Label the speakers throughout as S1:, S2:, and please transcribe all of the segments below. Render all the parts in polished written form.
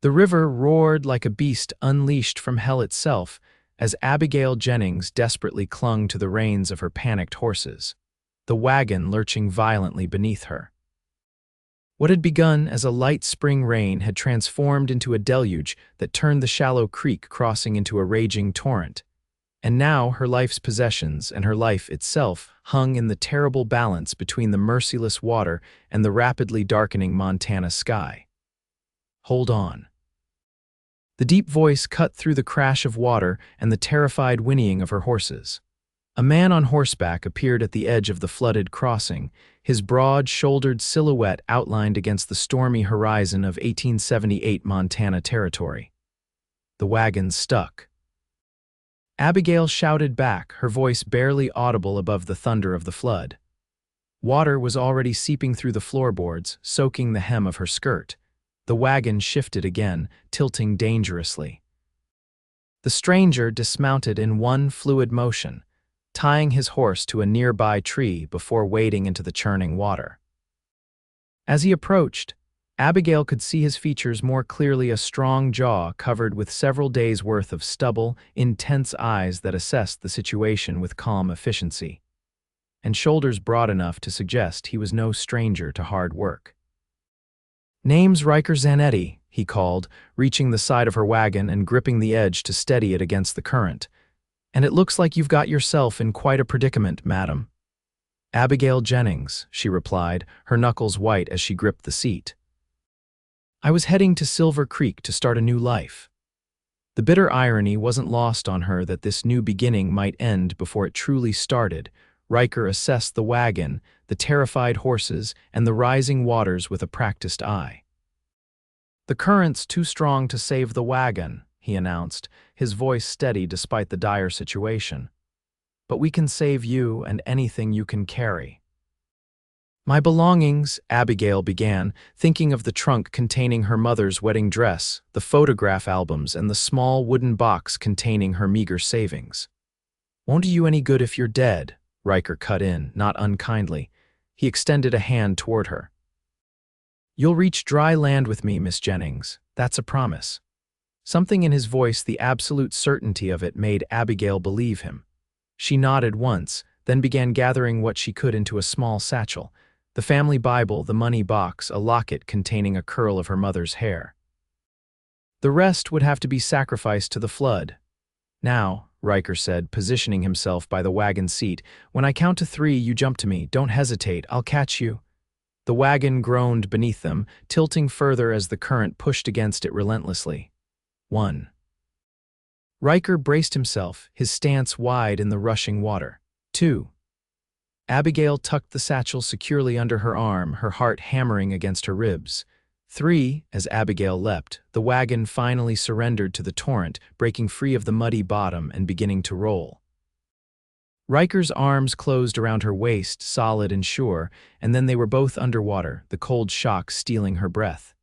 S1: The river roared like a beast unleashed from hell itself as Abigail Jennings desperately clung to the reins of her panicked horses, the wagon lurching violently beneath her. What had begun as a light spring rain had transformed into a deluge that turned the shallow creek crossing into a raging torrent, and now her life's possessions and her life itself hung in the terrible balance between the merciless water and the rapidly darkening Montana sky. "Hold on." The deep voice cut through the crash of water and the terrified whinnying of her horses. A man on horseback appeared at the edge of the flooded crossing, his broad-shouldered silhouette outlined against the stormy horizon of 1878 Montana territory. The wagon stuck. Abigail shouted back, her voice barely audible above the thunder of the flood. Water was already seeping through the floorboards, soaking the hem of her skirt. The wagon shifted again, tilting dangerously. The stranger dismounted in one fluid motion, tying his horse to a nearby tree before wading into the churning water. As he approached, Abigail could see his features more clearly: a strong jaw covered with several days' worth of stubble, intense eyes that assessed the situation with calm efficiency, and shoulders broad enough to suggest he was no stranger to hard work. "Name's Ryker Zanetti," he called, reaching the side of her wagon and gripping the edge to steady it against the current. "And it looks like you've got yourself in quite a predicament, madam." "Abigail Jennings," she replied, her knuckles white as she gripped the seat. "I was heading to Silver Creek to start a new life." The bitter irony wasn't lost on her that this new beginning might end before it truly started. Ryker assessed the wagon, the terrified horses, and the rising waters with a practiced eye. "The current's too strong to save the wagon," he announced, his voice steady despite the dire situation. "But we can save you and anything you can carry." "My belongings," Abigail began, thinking of the trunk containing her mother's wedding dress, the photograph albums, and the small wooden box containing her meager savings. "Won't do you any good if you're dead," Ryker cut in, not unkindly. He extended a hand toward her. "You'll reach dry land with me, Miss Jennings. That's a promise." Something in his voice, the absolute certainty of it, made Abigail believe him. She nodded once, then began gathering what she could into a small satchel: the family Bible, the money box, a locket containing a curl of her mother's hair. The rest would have to be sacrificed to the flood. "Now," Ryker said, positioning himself by the wagon seat, "when I count to 3, you jump to me. Don't hesitate, I'll catch you." The wagon groaned beneath them, tilting further as the current pushed against it relentlessly. 1. Ryker braced himself, his stance wide in the rushing water. 2. Abigail tucked the satchel securely under her arm, her heart hammering against her ribs. 3. As Abigail leapt, the wagon finally surrendered to the torrent, breaking free of the muddy bottom and beginning to roll. Ryker's arms closed around her waist, solid and sure, and then they were both underwater, the cold shock stealing her breath.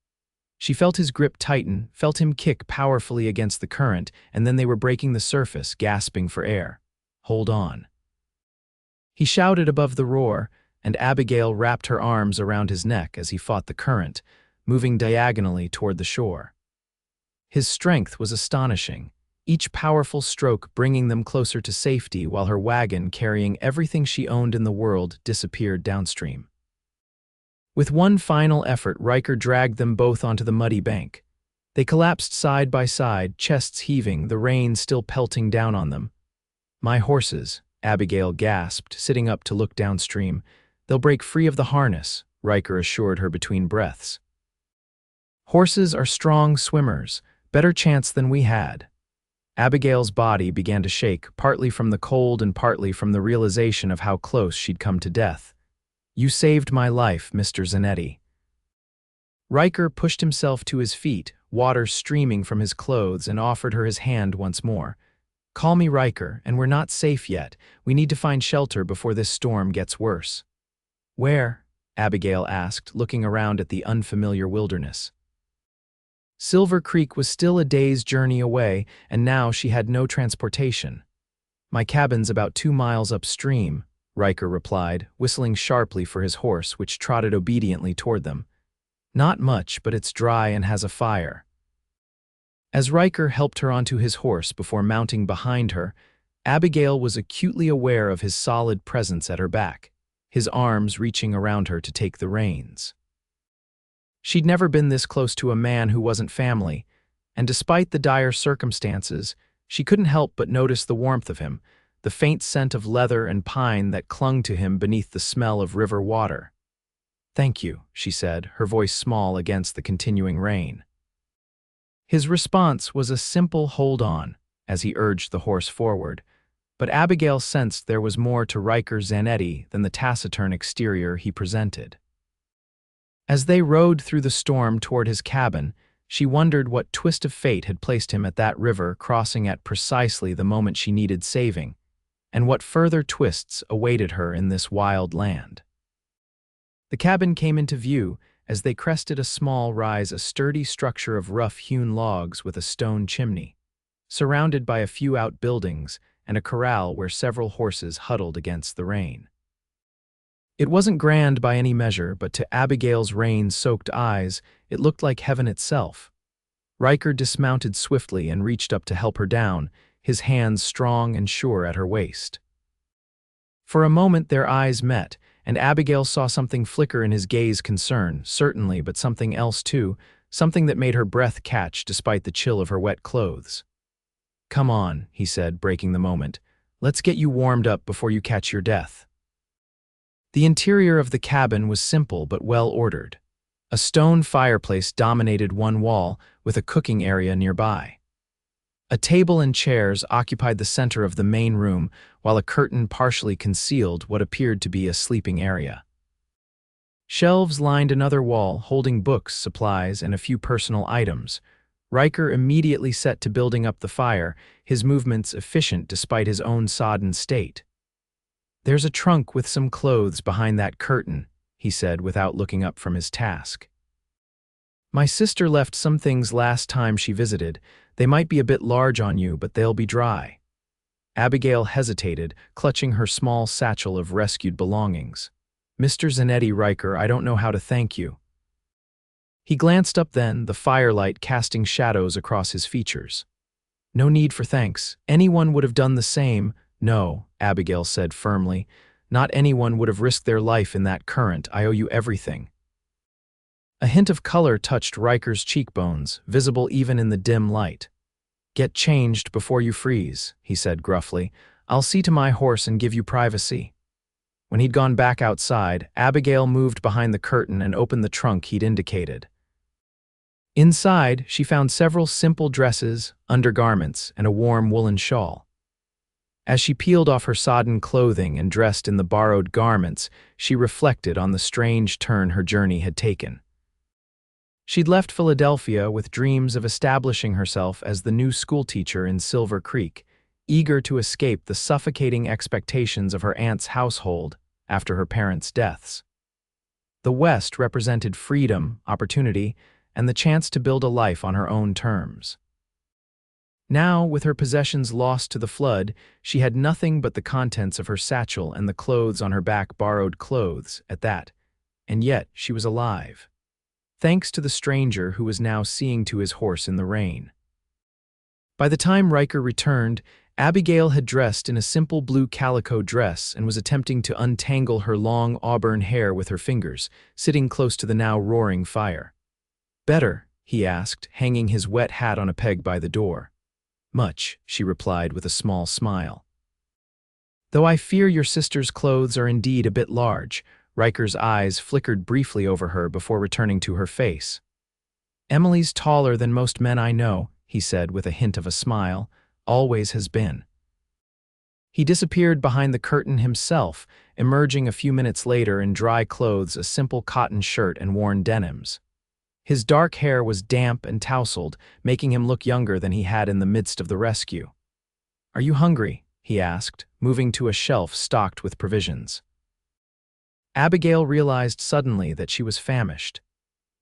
S1: She felt his grip tighten, felt him kick powerfully against the current, and then they were breaking the surface, gasping for air. "Hold on." He shouted above the roar, and Abigail wrapped her arms around his neck as he fought the current, moving diagonally toward the shore. His strength was astonishing, each powerful stroke bringing them closer to safety while her wagon, carrying everything she owned in the world, disappeared downstream. With one final effort, Ryker dragged them both onto the muddy bank. They collapsed side by side, chests heaving, the rain still pelting down on them. "My horses," Abigail gasped, sitting up to look downstream. "They'll break free of the harness," Ryker assured her between breaths. "Horses are strong swimmers, better chance than we had." Abigail's body began to shake, partly from the cold and partly from the realization of how close she'd come to death. "You saved my life, Mr. Zanetti." Ryker pushed himself to his feet, water streaming from his clothes, and offered her his hand once more. "Call me Ryker, and we're not safe yet. We need to find shelter before this storm gets worse." "Where?" Abigail asked, looking around at the unfamiliar wilderness. Silver Creek was still a day's journey away, and now she had no transportation. "My cabin's about 2 miles upstream," Ryker replied, whistling sharply for his horse, which trotted obediently toward them. "Not much, but it's dry and has a fire." As Ryker helped her onto his horse before mounting behind her, Abigail was acutely aware of his solid presence at her back, his arms reaching around her to take the reins. She'd never been this close to a man who wasn't family, and despite the dire circumstances, she couldn't help but notice the warmth of him, the faint scent of leather and pine that clung to him beneath the smell of river water. "Thank you," she said, her voice small against the continuing rain. His response was a simple hold on as he urged the horse forward, but Abigail sensed there was more to Ryker Zanetti than the taciturn exterior he presented. As they rode through the storm toward his cabin, she wondered what twist of fate had placed him at that river crossing at precisely the moment she needed saving, and what further twists awaited her in this wild land. The cabin came into view as they crested a small rise, a sturdy structure of rough-hewn logs with a stone chimney, surrounded by a few outbuildings and a corral where several horses huddled against the rain. It wasn't grand by any measure, but to Abigail's rain-soaked eyes, it looked like heaven itself. Ryker dismounted swiftly and reached up to help her down, his hands strong and sure at her waist. For a moment their eyes met, and Abigail saw something flicker in his gaze, concern, certainly, but something else too, something that made her breath catch despite the chill of her wet clothes. "Come on," he said, breaking the moment. "Let's get you warmed up before you catch your death." The interior of the cabin was simple but well-ordered. A stone fireplace dominated one wall, with a cooking area nearby. A table and chairs occupied the center of the main room, while a curtain partially concealed what appeared to be a sleeping area. Shelves lined another wall, holding books, supplies, and a few personal items. Ryker immediately set to building up the fire, his movements efficient despite his own sodden state. "There's a trunk with some clothes behind that curtain," he said without looking up from his task. "My sister left some things last time she visited. They might be a bit large on you, but they'll be dry." Abigail hesitated, clutching her small satchel of rescued belongings. "Mr. Zanetti, Ryker, I don't know how to thank you." He glanced up then, the firelight casting shadows across his features. "No need for thanks. Anyone would have done the same." "No," Abigail said firmly. "Not anyone would have risked their life in that current. I owe you everything." A hint of color touched Ryker's cheekbones, visible even in the dim light. "Get changed before you freeze," he said gruffly. "I'll see to my horse and give you privacy." When he'd gone back outside, Abigail moved behind the curtain and opened the trunk he'd indicated. Inside, she found several simple dresses, undergarments, and a warm woolen shawl. As she peeled off her sodden clothing and dressed in the borrowed garments, she reflected on the strange turn her journey had taken. She'd left Philadelphia with dreams of establishing herself as the new schoolteacher in Silver Creek, eager to escape the suffocating expectations of her aunt's household after her parents' deaths. The West represented freedom, opportunity, and the chance to build a life on her own terms. Now, with her possessions lost to the flood, she had nothing but the contents of her satchel and the clothes on her back, borrowed clothes, at that. And yet she was alive, thanks to the stranger who was now seeing to his horse in the rain. By the time Ryker returned, Abigail had dressed in a simple blue calico dress and was attempting to untangle her long auburn hair with her fingers, sitting close to the now roaring fire. "Better?" he asked, hanging his wet hat on a peg by the door. "Much," she replied with a small smile. "Though I fear your sister's clothes are indeed a bit large." Ryker's eyes flickered briefly over her before returning to her face. "Emily's taller than most men I know," he said with a hint of a smile. "Always has been." He disappeared behind the curtain himself, emerging a few minutes later in dry clothes, a simple cotton shirt and worn denims. His dark hair was damp and tousled, making him look younger than he had in the midst of the rescue. "Are you hungry?" he asked, moving to a shelf stocked with provisions. Abigail realized suddenly that she was famished.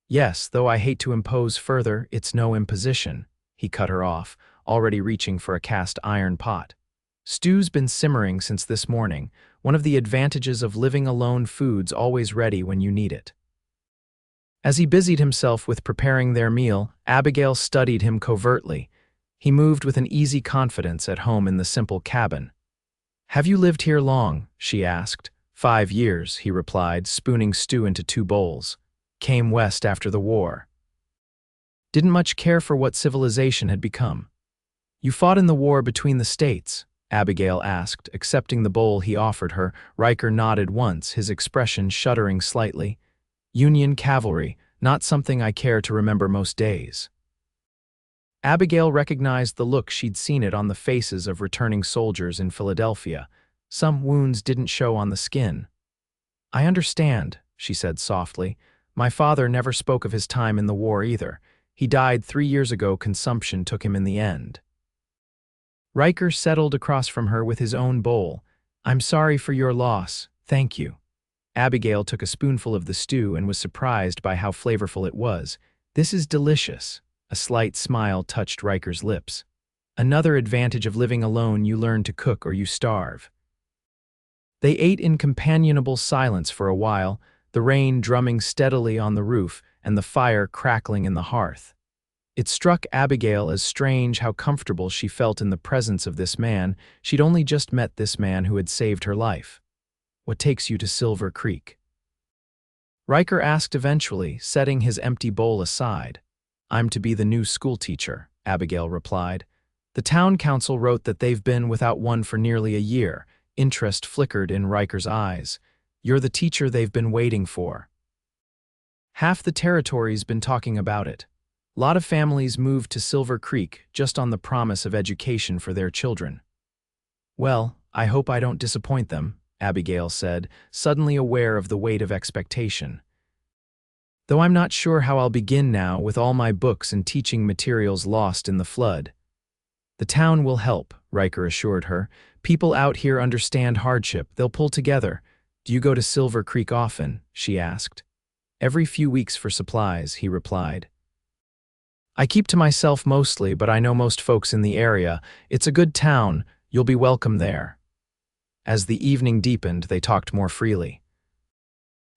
S1: "Yes, though I hate to impose further, it's no imposition," he cut her off, already reaching for a cast iron pot. "Stew's been simmering since this morning, one of the advantages of living alone, food's always ready when you need it." As he busied himself with preparing their meal, Abigail studied him covertly. He moved with an easy confidence at home in the simple cabin. "Have you lived here long?" she asked. "5 years," he replied, spooning stew into 2 bowls. "Came west after the war. Didn't much care for what civilization had become." "You fought in the war between the states?" Abigail asked, accepting the bowl he offered her. Ryker nodded once, his expression shuddering slightly. "Union cavalry, not something I care to remember most days." Abigail recognized the look she'd seen it on the faces of returning soldiers in Philadelphia. Some wounds didn't show on the skin. "I understand," she said softly. "My father never spoke of his time in the war either. He died 3 years ago. Consumption took him in the end." Ryker settled across from her with his own bowl. "I'm sorry for your loss, thank you." Abigail took a spoonful of the stew and was surprised by how flavorful it was. "This is delicious." A slight smile touched Ryker's lips. "Another advantage of living alone, you learn to cook or you starve." They ate in companionable silence for a while, the rain drumming steadily on the roof and the fire crackling in the hearth. It struck Abigail as strange how comfortable she felt in the presence of this man. She'd only just met this man who had saved her life. "What takes you to Silver Creek?" Ryker asked eventually, setting his empty bowl aside. "I'm to be the new schoolteacher," Abigail replied. "The town council wrote that they've been without one for nearly a year." Interest flickered in Ryker's eyes. "You're the teacher they've been waiting for." "Half the territory's been talking about it. Lot of families moved to Silver Creek just on the promise of education for their children." "Well, I hope I don't disappoint them," Abigail said, suddenly aware of the weight of expectation. "Though I'm not sure how I'll begin now with all my books and teaching materials lost in the flood." "The town will help," Ryker assured her. "People out here understand hardship. They'll pull together." "Do you go to Silver Creek often?" she asked. "Every few weeks for supplies," he replied. "I keep to myself mostly, but I know most folks in the area. It's a good town. You'll be welcome there." As the evening deepened, they talked more freely.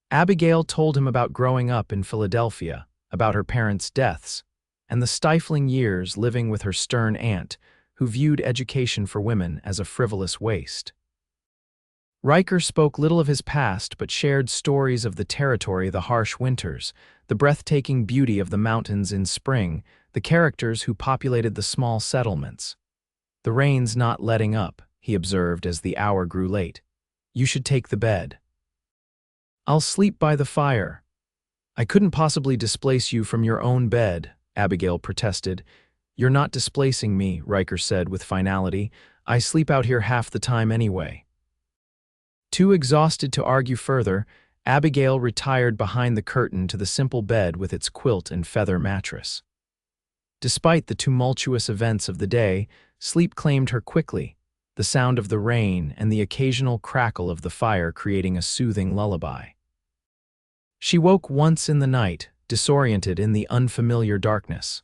S1: Abigail told him about growing up in Philadelphia, about her parents' deaths, and the stifling years living with her stern aunt, who viewed education for women as a frivolous waste. Ryker spoke little of his past but shared stories of the territory, the harsh winters, the breathtaking beauty of the mountains in spring, the characters who populated the small settlements. "The rain's not letting up," he observed as the hour grew late. "You should take the bed." "I'll sleep by the fire." "I couldn't possibly displace you from your own bed," Abigail protested. "You're not displacing me," Ryker said with finality. "I sleep out here half the time anyway." Too exhausted to argue further, Abigail retired behind the curtain to the simple bed with its quilt and feather mattress. Despite the tumultuous events of the day, sleep claimed her quickly, the sound of the rain and the occasional crackle of the fire creating a soothing lullaby. She woke once in the night, disoriented in the unfamiliar darkness.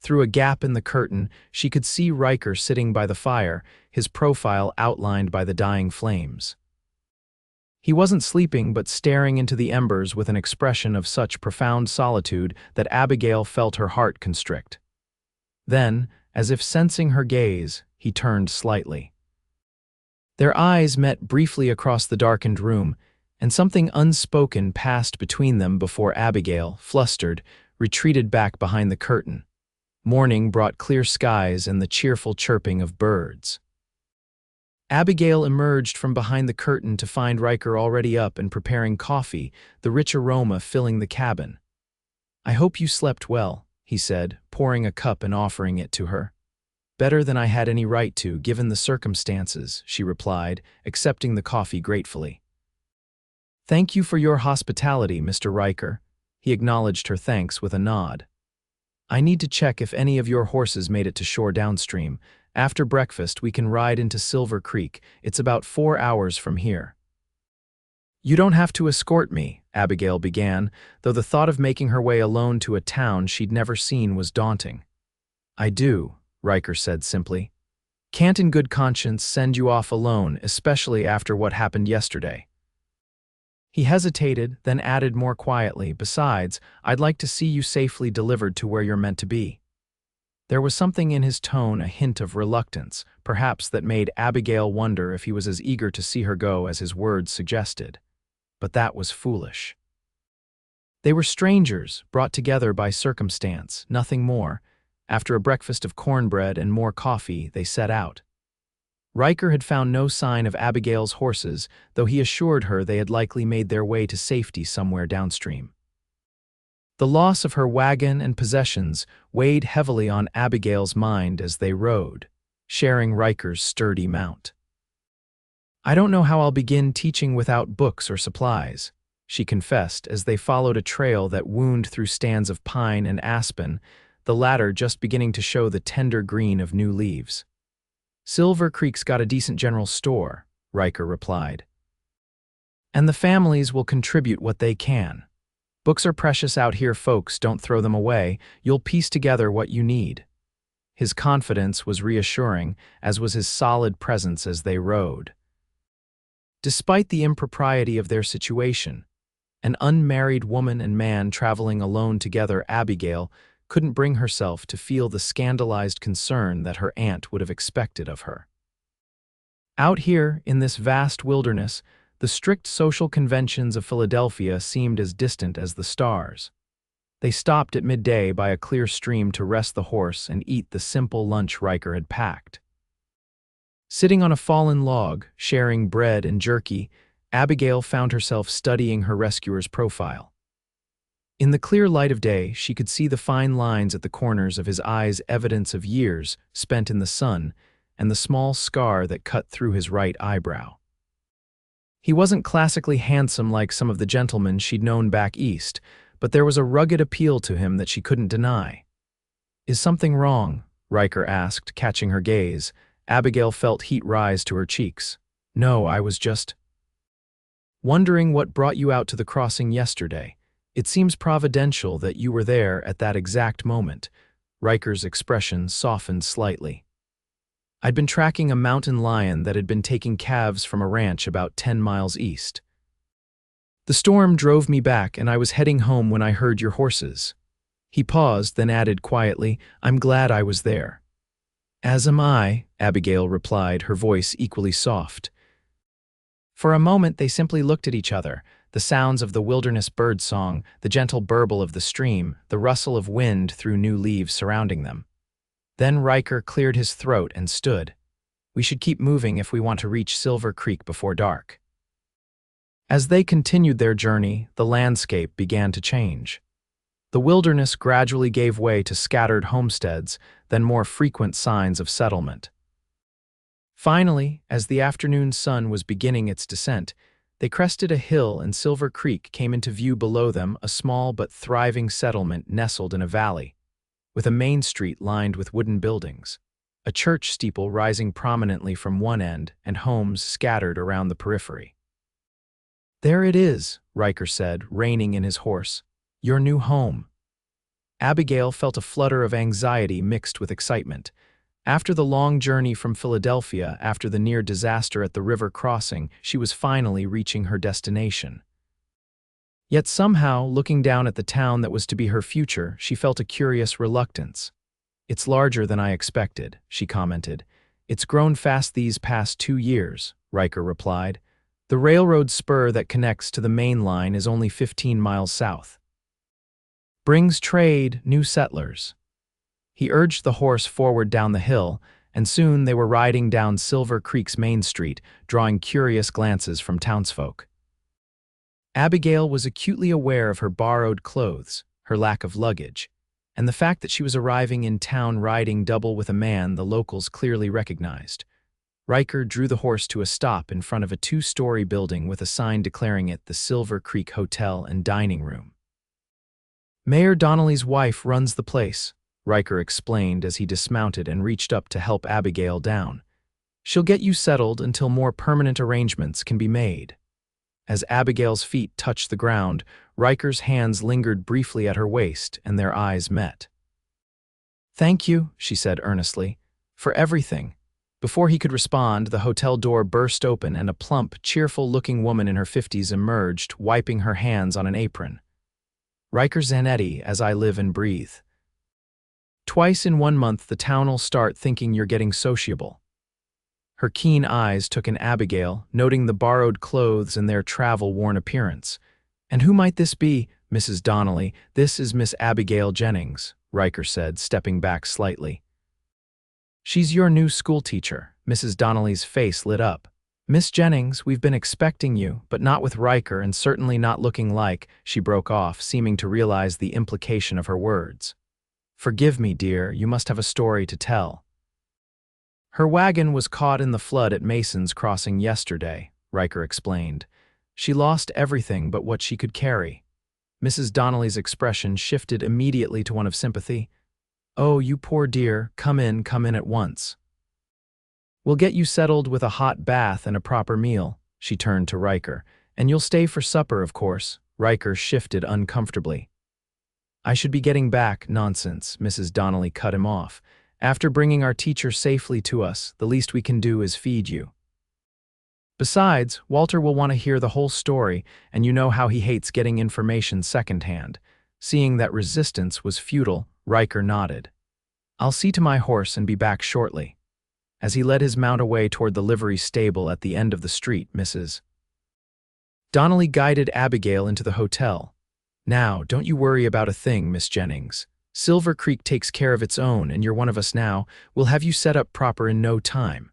S1: Through a gap in the curtain, she could see Ryker sitting by the fire, his profile outlined by the dying flames. He wasn't sleeping but staring into the embers with an expression of such profound solitude that Abigail felt her heart constrict. Then, as if sensing her gaze, he turned slightly. Their eyes met briefly across the darkened room, and something unspoken passed between them before Abigail, flustered, retreated back behind the curtain. Morning brought clear skies and the cheerful chirping of birds. Abigail emerged from behind the curtain to find Ryker already up and preparing coffee, the rich aroma filling the cabin. "I hope you slept well," he said, pouring a cup and offering it to her. "Better than I had any right to, given the circumstances," she replied, accepting the coffee gratefully. "Thank you for your hospitality, Mr. Ryker." He acknowledged her thanks with a nod. "I need to check if any of your horses made it to shore downstream. After breakfast, we can ride into Silver Creek. It's about 4 hours from here." "You don't have to escort me," Abigail began, though the thought of making her way alone to a town she'd never seen was daunting. "I do," Ryker said simply. "Can't in good conscience send you off alone, especially after what happened yesterday." He hesitated, then added more quietly, "Besides, I'd like to see you safely delivered to where you're meant to be." There was something in his tone, a hint of reluctance, perhaps, that made Abigail wonder if he was as eager to see her go as his words suggested. But that was foolish. They were strangers, brought together by circumstance, nothing more. After a breakfast of cornbread and more coffee, they set out. Ryker had found no sign of Abigail's horses, though he assured her they had likely made their way to safety somewhere downstream. The loss of her wagon and possessions weighed heavily on Abigail's mind as they rode, sharing Ryker's sturdy mount. "I don't know how I'll begin teaching without books or supplies," she confessed as they followed a trail that wound through stands of pine and aspen, the latter just beginning to show the tender green of new leaves. "Silver Creek's got a decent general store," Ryker replied. "And the families will contribute what they can. Books are precious out here, folks, don't throw them away. You'll piece together what you need." His confidence was reassuring, as was his solid presence as they rode. Despite the impropriety of their situation, an unmarried woman and man traveling alone together, Abigail couldn't bring herself to feel the scandalized concern that her aunt would have expected of her. Out here, in this vast wilderness, the strict social conventions of Philadelphia seemed as distant as the stars. They stopped at midday by a clear stream to rest the horse and eat the simple lunch Ryker had packed. Sitting on a fallen log, sharing bread and jerky, Abigail found herself studying her rescuer's profile. In the clear light of day, she could see the fine lines at the corners of his eyes, evidence of years spent in the sun, and the small scar that cut through his right eyebrow. He wasn't classically handsome like some of the gentlemen she'd known back east, but there was a rugged appeal to him that she couldn't deny. "Is something wrong?" Ryker asked, catching her gaze. Abigail felt heat rise to her cheeks. "No, I was just wondering what brought you out to the crossing yesterday. It seems providential that you were there at that exact moment." Ryker's expression softened slightly. "I'd been tracking a mountain lion that had been taking calves from a ranch about 10 miles east. The storm drove me back, and I was heading home when I heard your horses." He paused, then added quietly, "I'm glad I was there." "As am I," Abigail replied, her voice equally soft. For a moment they simply looked at each other, the sounds of the wilderness bird song, the gentle burble of the stream, the rustle of wind through new leaves surrounding them. Then Ryker cleared his throat and stood. "We should keep moving if we want to reach Silver Creek before dark." As they continued their journey, the landscape began to change. The wilderness gradually gave way to scattered homesteads, then more frequent signs of settlement. Finally, as the afternoon sun was beginning its descent, they crested a hill and Silver Creek came into view below them, a small but thriving settlement nestled in a valley, with a main street lined with wooden buildings, a church steeple rising prominently from one end and homes scattered around the periphery. "There it is," Ryker said, reining in his horse. "Your new home." Abigail felt a flutter of anxiety mixed with excitement. After the long journey from Philadelphia, after the near disaster at the river crossing, she was finally reaching her destination. Yet somehow, looking down at the town that was to be her future, she felt a curious reluctance. "It's larger than I expected," she commented. "It's grown fast these past 2 years," Ryker replied. "The railroad spur that connects to the main line is only 15 miles south. Brings trade, new settlers." He urged the horse forward down the hill, and soon they were riding down Silver Creek's main street, drawing curious glances from townsfolk. Abigail was acutely aware of her borrowed clothes, her lack of luggage, and the fact that she was arriving in town riding double with a man the locals clearly recognized. Ryker drew the horse to a stop in front of a 2-story building with a sign declaring it the Silver Creek Hotel and Dining Room. "Mayor Donnelly's wife runs the place," Ryker explained as he dismounted and reached up to help Abigail down. "She'll get you settled until more permanent arrangements can be made." As Abigail's feet touched the ground, Ryker's hands lingered briefly at her waist and their eyes met. "Thank you," she said earnestly, "for everything. Before he could respond, the hotel door burst open and a plump, cheerful-looking woman in her 50s emerged, wiping her hands on an apron. Ryker Zanetti, as I live and breathe. Twice in 1 month the town'll start thinking you're getting sociable. Her keen eyes took in Abigail, noting the borrowed clothes and their travel-worn appearance. And who might this be, Mrs. Donnelly? This is Miss Abigail Jennings, Ryker said, stepping back slightly. She's your new schoolteacher. Mrs. Donnelly's face lit up. Miss Jennings, we've been expecting you, but not with Ryker and certainly not looking like, she broke off, seeming to realize the implication of her words. Forgive me, dear, you must have a story to tell. Her wagon was caught in the flood at Mason's Crossing yesterday, Ryker explained. She lost everything but what she could carry. Mrs. Donnelly's expression shifted immediately to one of sympathy. Oh, you poor dear, come in at once. We'll get you settled with a hot bath and a proper meal, she turned to Ryker. And you'll stay for supper, of course. Ryker shifted uncomfortably. I should be getting back. Nonsense, Mrs. Donnelly cut him off. After bringing our teacher safely to us, the least we can do is feed you. Besides, Walter will want to hear the whole story, and you know how he hates getting information secondhand. Seeing that resistance was futile, Ryker nodded. I'll see to my horse and be back shortly. As he led his mount away toward the livery stable at the end of the street, Mrs. Donnelly guided Abigail into the hotel. Now, don't you worry about a thing, Miss Jennings. Silver Creek takes care of its own, and you're one of us now. We'll have you set up proper in no time.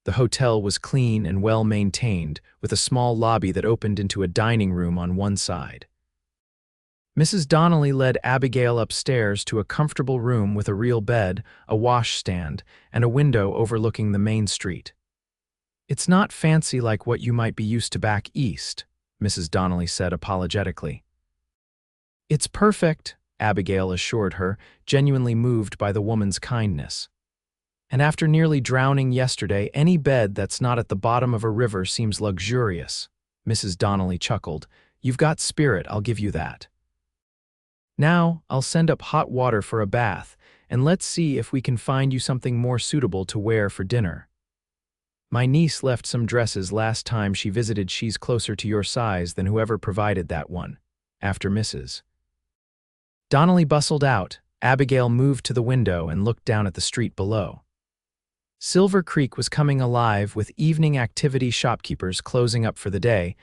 S1: The hotel was clean and well-maintained, with a small lobby that opened into a dining room on one side. Mrs. Donnelly led Abigail upstairs to a comfortable room with a real bed, a washstand, and a window overlooking the main street. It's not fancy like what you might be used to back east, Mrs. Donnelly said apologetically. It's perfect, Abigail assured her, genuinely moved by the woman's kindness. And after nearly drowning yesterday, any bed that's not at the bottom of a river seems luxurious. Mrs. Donnelly chuckled. You've got spirit, I'll give you that. Now, I'll send up hot water for a bath, and let's see if we can find you something more suitable to wear for dinner. My niece left some dresses last time she visited. She's closer to your size than whoever provided that one. After Mrs. Donnelly bustled out, Abigail moved to the window and looked down at the street below. Silver Creek was coming alive with evening activity, shopkeepers closing up for the day,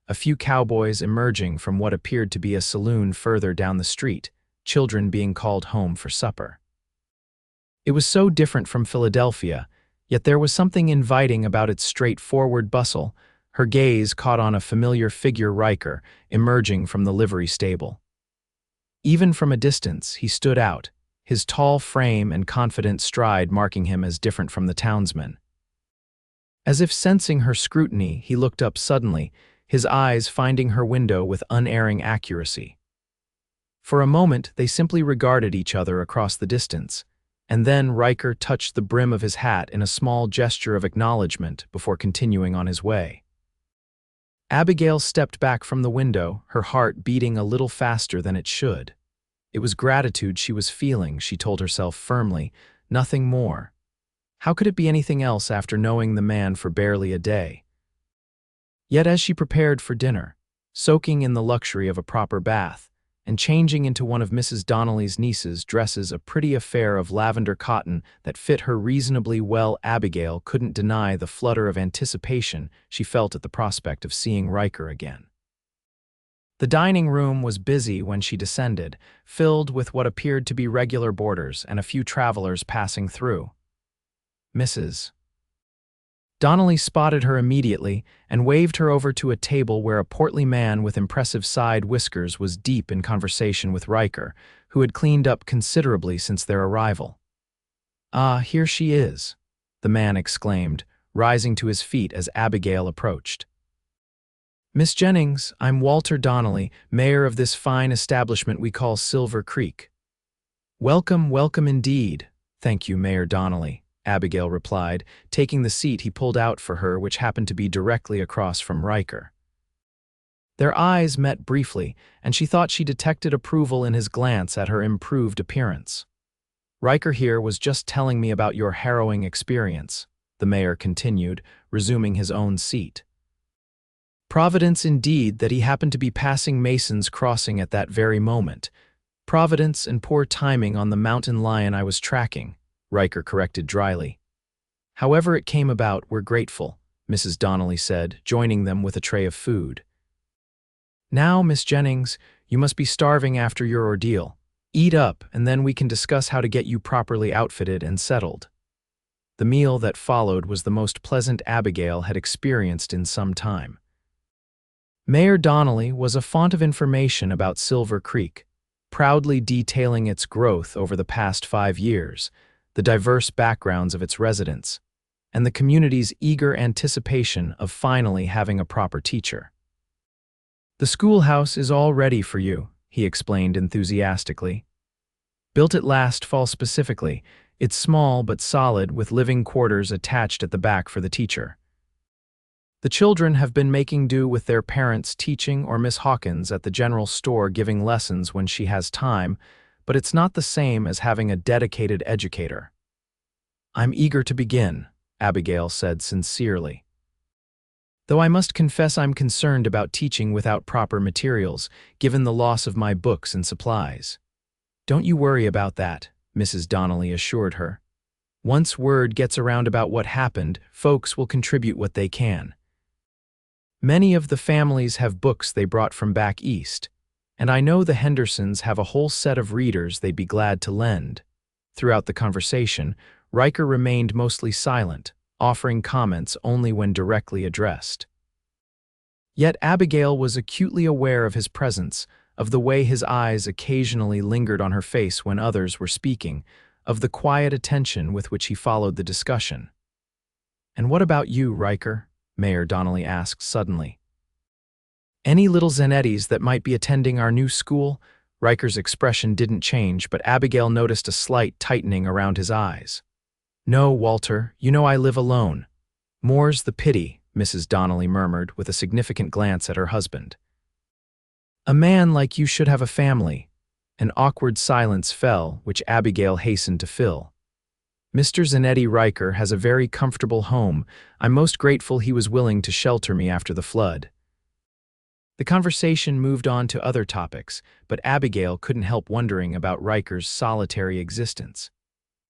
S1: a few cowboys emerging from what appeared to be a saloon further down the street, children being called home for supper. It was so different from Philadelphia, yet there was something inviting about its straightforward bustle. Her gaze caught on a familiar figure, Ryker, emerging from the livery stable. Even from a distance, he stood out, his tall frame and confident stride marking him as different from the townsmen. As if sensing her scrutiny, he looked up suddenly, his eyes finding her window with unerring accuracy. For a moment, they simply regarded each other across the distance, and then Ryker touched the brim of his hat in a small gesture of acknowledgement before continuing on his way. Abigail stepped back from the window, her heart beating a little faster than it should. It was gratitude she was feeling, she told herself firmly, nothing more. How could it be anything else after knowing the man for barely a day? Yet as she prepared for dinner, soaking in the luxury of a proper bath, and changing into one of Mrs. Donnelly's niece's dresses, a pretty affair of lavender cotton that fit her reasonably well, Abigail couldn't deny the flutter of anticipation she felt at the prospect of seeing Ryker again. The dining room was busy when she descended, filled with what appeared to be regular boarders and a few travelers passing through. Mrs. Donnelly spotted her immediately and waved her over to a table where a portly man with impressive side whiskers was deep in conversation with Ryker, who had cleaned up considerably since their arrival. "Ah, here she is," the man exclaimed, rising to his feet as Abigail approached. "Miss Jennings, I'm Walter Donnelly, mayor of this fine establishment we call Silver Creek." "Welcome, welcome indeed. Thank you, Mayor Donnelly," Abigail replied, taking the seat he pulled out for her, which happened to be directly across from Ryker. Their eyes met briefly, and she thought she detected approval in his glance at her improved appearance. "Ryker here was just telling me about your harrowing experience," the mayor continued, resuming his own seat. Providence indeed that he happened to be passing Mason's Crossing at that very moment. Providence and poor timing on the mountain lion I was tracking, Ryker corrected dryly. However it came about, we're grateful, Mrs. Donnelly said, joining them with a tray of food. Now, Miss Jennings, you must be starving after your ordeal. Eat up, and then we can discuss how to get you properly outfitted and settled. The meal that followed was the most pleasant Abigail had experienced in some time. Mayor Donnelly was a font of information about Silver Creek, proudly detailing its growth over the past 5 years, the diverse backgrounds of its residents, and the community's eager anticipation of finally having a proper teacher. The schoolhouse is all ready for you, he explained enthusiastically. Built it last fall specifically, it's small but solid with living quarters attached at the back for the teacher. The children have been making do with their parents teaching or Miss Hawkins at the general store giving lessons when she has time, but it's not the same as having a dedicated educator. I'm eager to begin, Abigail said sincerely. Though I must confess I'm concerned about teaching without proper materials, given the loss of my books and supplies. Don't you worry about that, Mrs. Donnelly assured her. Once word gets around about what happened, folks will contribute what they can. Many of the families have books they brought from back east, and I know the Hendersons have a whole set of readers they'd be glad to lend. Throughout the conversation, Ryker remained mostly silent, offering comments only when directly addressed. Yet Abigail was acutely aware of his presence, of the way his eyes occasionally lingered on her face when others were speaking, of the quiet attention with which he followed the discussion. "And what about you, Ryker?" Mayor Donnelly asked suddenly. "Any little Zanettis that might be attending our new school?" Ryker's expression didn't change, but Abigail noticed a slight tightening around his eyes. "No, Walter, you know I live alone." "More's the pity," Mrs. Donnelly murmured with a significant glance at her husband. "A man like you should have a family." An awkward silence fell, which Abigail hastened to fill. "Mr. Zanetti Ryker has a very comfortable home. I'm most grateful he was willing to shelter me after the flood." The conversation moved on to other topics, but Abigail couldn't help wondering about Ryker's solitary existence.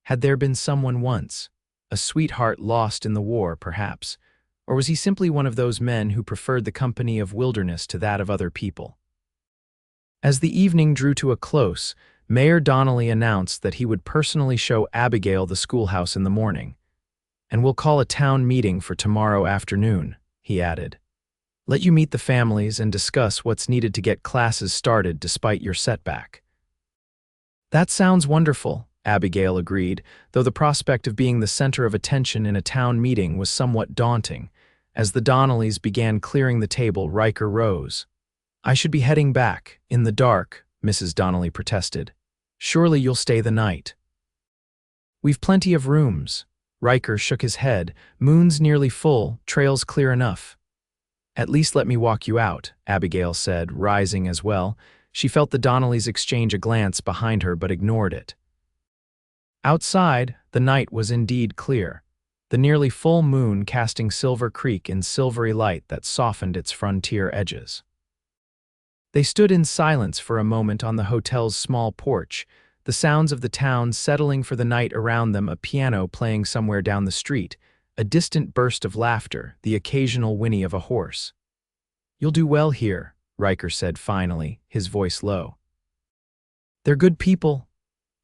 S1: Had there been someone once, a sweetheart lost in the war, perhaps, or was he simply one of those men who preferred the company of wilderness to that of other people? As the evening drew to a close, Mayor Donnelly announced that he would personally show Abigail the schoolhouse in the morning. "And we'll call a town meeting for tomorrow afternoon," he added. "Let you meet the families and discuss what's needed to get classes started despite your setback." "That sounds wonderful," Abigail agreed, though the prospect of being the center of attention in a town meeting was somewhat daunting. As the Donnellys began clearing the table, Ryker rose. "I should be heading back, in the dark," Mrs. Donnelly protested. "Surely you'll stay the night." "We've plenty of rooms." Ryker shook his head. "Moon's nearly full, trail's clear enough." "At least let me walk you out," Abigail said, rising as well. She felt the Donnellys exchange a glance behind her but ignored it. Outside, the night was indeed clear, the nearly full moon casting Silver Creek in silvery light that softened its frontier edges. They stood in silence for a moment on the hotel's small porch, the sounds of the town settling for the night around them, a piano playing somewhere down the street, a distant burst of laughter, the occasional whinny of a horse. "You'll do well here," Ryker said finally, his voice low. "They're good people."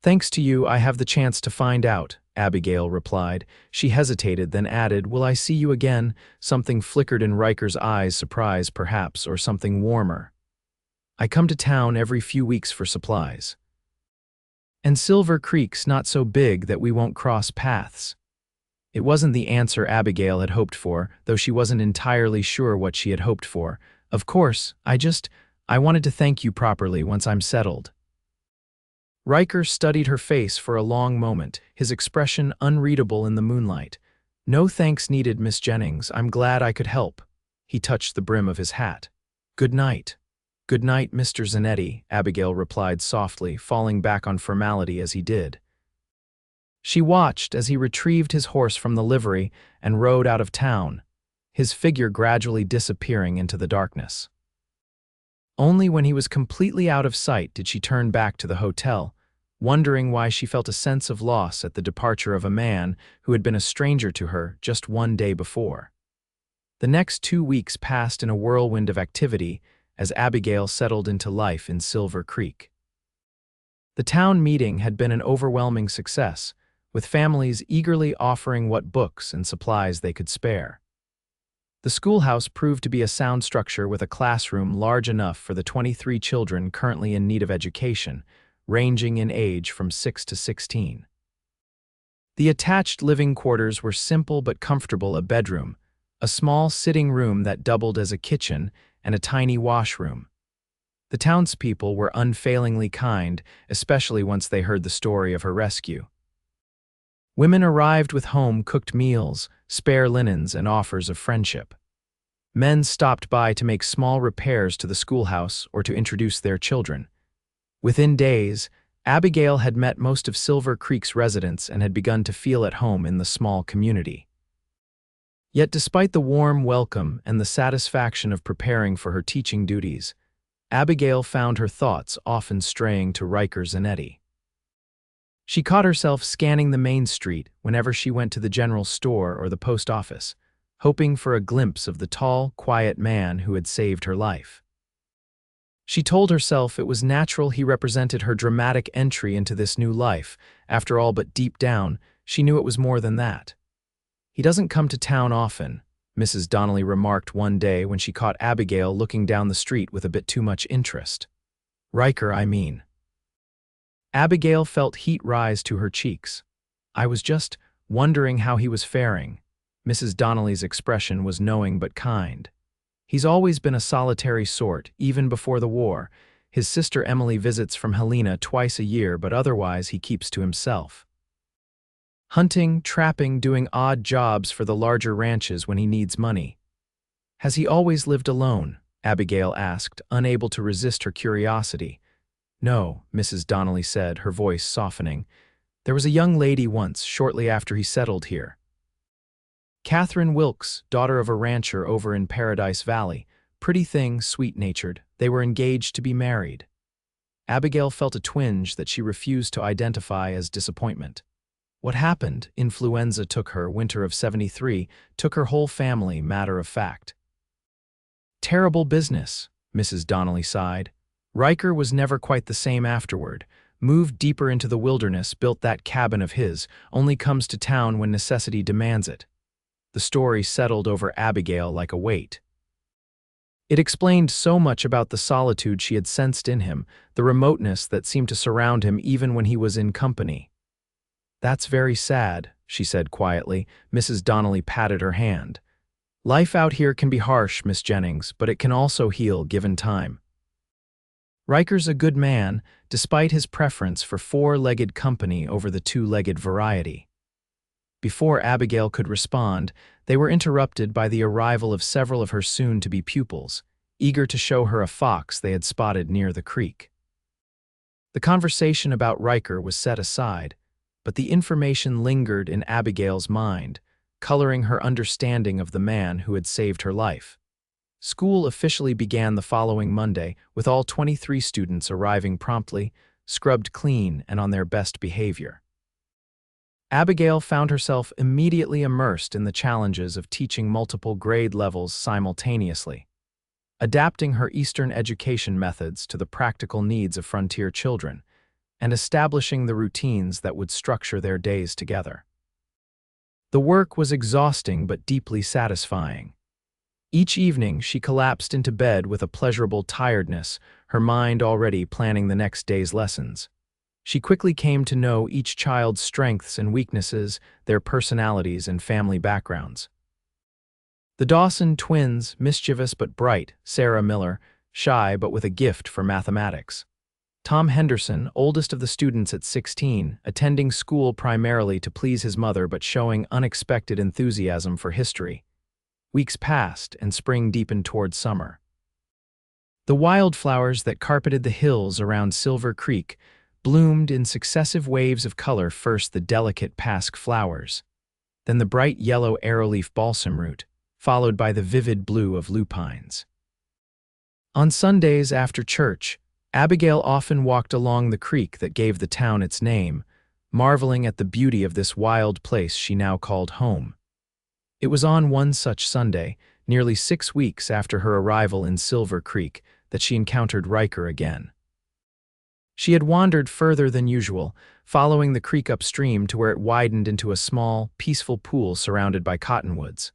S1: "Thanks to you, I have the chance to find out," Abigail replied. She hesitated, then added, "Will I see you again?" Something flickered in Ryker's eyes, surprise perhaps, or something warmer. "I come to town every few weeks for supplies." "And Silver Creek's not so big that we won't cross paths." It wasn't the answer Abigail had hoped for, though she wasn't entirely sure what she had hoped for. "Of course, I wanted to thank you properly once I'm settled." Ryker studied her face for a long moment, his expression unreadable in the moonlight. "No thanks needed, Miss Jennings. I'm glad I could help." He touched the brim of his hat. "Good night." "Good night, Mr. Zanetti," Abigail replied softly, falling back on formality as he did. She watched as he retrieved his horse from the livery and rode out of town, his figure gradually disappearing into the darkness. Only when he was completely out of sight did she turn back to the hotel, wondering why she felt a sense of loss at the departure of a man who had been a stranger to her just one day before. The next 2 weeks passed in a whirlwind of activity as Abigail settled into life in Silver Creek. The town meeting had been an overwhelming success, with families eagerly offering what books and supplies they could spare. The schoolhouse proved to be a sound structure with a classroom large enough for the 23 children currently in need of education, ranging in age from 6 to 16. The attached living quarters were simple but comfortable: a bedroom, a small sitting room that doubled as a kitchen, and a tiny washroom. The townspeople were unfailingly kind, especially once they heard the story of her rescue. Women arrived with home-cooked meals, spare linens, and offers of friendship. Men stopped by to make small repairs to the schoolhouse or to introduce their children. Within days, Abigail had met most of Silver Creek's residents and had begun to feel at home in the small community. Yet despite the warm welcome and the satisfaction of preparing for her teaching duties, Abigail found her thoughts often straying to Ryker Zanetti. She caught herself scanning the main street whenever she went to the general store or the post office, hoping for a glimpse of the tall, quiet man who had saved her life. She told herself it was natural he represented her dramatic entry into this new life, after all, but deep down, she knew it was more than that. "He doesn't come to town often," Mrs. Donnelly remarked one day when she caught Abigail looking down the street with a bit too much interest. "Ryker, I mean." Abigail felt heat rise to her cheeks. "I was just wondering how he was faring." Mrs. Donnelly's expression was knowing but kind. "He's always been a solitary sort, even before the war. His sister Emily visits from Helena twice a year, but otherwise he keeps to himself. Hunting, trapping, doing odd jobs for the larger ranches when he needs money." "Has he always lived alone?" Abigail asked, unable to resist her curiosity. "No," Mrs. Donnelly said, her voice softening. "There was a young lady once, shortly after he settled here. Catherine Wilkes, daughter of a rancher over in Paradise Valley. Pretty thing, sweet-natured. They were engaged to be married." Abigail felt a twinge that she refused to identify as disappointment. "What happened? Influenza took her, winter of '73, took her whole family, matter of fact." "Terrible business," Mrs. Donnelly sighed. "Ryker was never quite the same afterward. Moved deeper into the wilderness, built that cabin of his, only comes to town when necessity demands it." The story settled over Abigail like a weight. It explained so much about the solitude she had sensed in him, the remoteness that seemed to surround him even when he was in company. "That's very sad," she said quietly. Mrs. Donnelly patted her hand. "Life out here can be harsh, Miss Jennings, but it can also heal given time. Ryker's a good man, despite his preference for four-legged company over the two-legged variety." Before Abigail could respond, they were interrupted by the arrival of several of her soon-to-be pupils, eager to show her a fox they had spotted near the creek. The conversation about Ryker was set aside, but the information lingered in Abigail's mind, coloring her understanding of the man who had saved her life. School officially began the following Monday, with all 23 students arriving promptly, scrubbed clean and on their best behavior. Abigail found herself immediately immersed in the challenges of teaching multiple grade levels simultaneously, adapting her Eastern education methods to the practical needs of frontier children, and establishing the routines that would structure their days together. The work was exhausting but deeply satisfying. Each evening she collapsed into bed with a pleasurable tiredness, her mind already planning the next day's lessons. She quickly came to know each child's strengths and weaknesses, their personalities and family backgrounds. The Dawson twins, mischievous but bright; Sarah Miller, shy but with a gift for mathematics; Tom Henderson, oldest of the students at 16, attending school primarily to please his mother but showing unexpected enthusiasm for history. Weeks passed, and spring deepened toward summer. The wildflowers that carpeted the hills around Silver Creek bloomed in successive waves of color, first the delicate pasque flowers, then the bright yellow arrowleaf balsam root, followed by the vivid blue of lupines. On Sundays after church, Abigail often walked along the creek that gave the town its name, marveling at the beauty of this wild place she now called home. It was on one such Sunday, nearly 6 weeks after her arrival in Silver Creek, that she encountered Ryker again. She had wandered further than usual, following the creek upstream to where it widened into a small, peaceful pool surrounded by cottonwoods.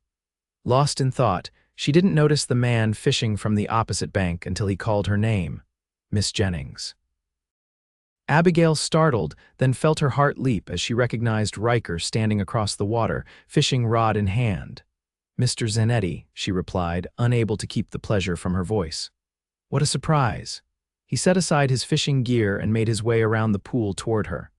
S1: Lost in thought, she didn't notice the man fishing from the opposite bank until he called her name, Miss Jennings. Abigail startled, then felt her heart leap as she recognized Ryker standing across the water, fishing rod in hand. "Mr. Zanetti," she replied, unable to keep the pleasure from her voice. What a surprise! He set aside his fishing gear and made his way around the pool toward her.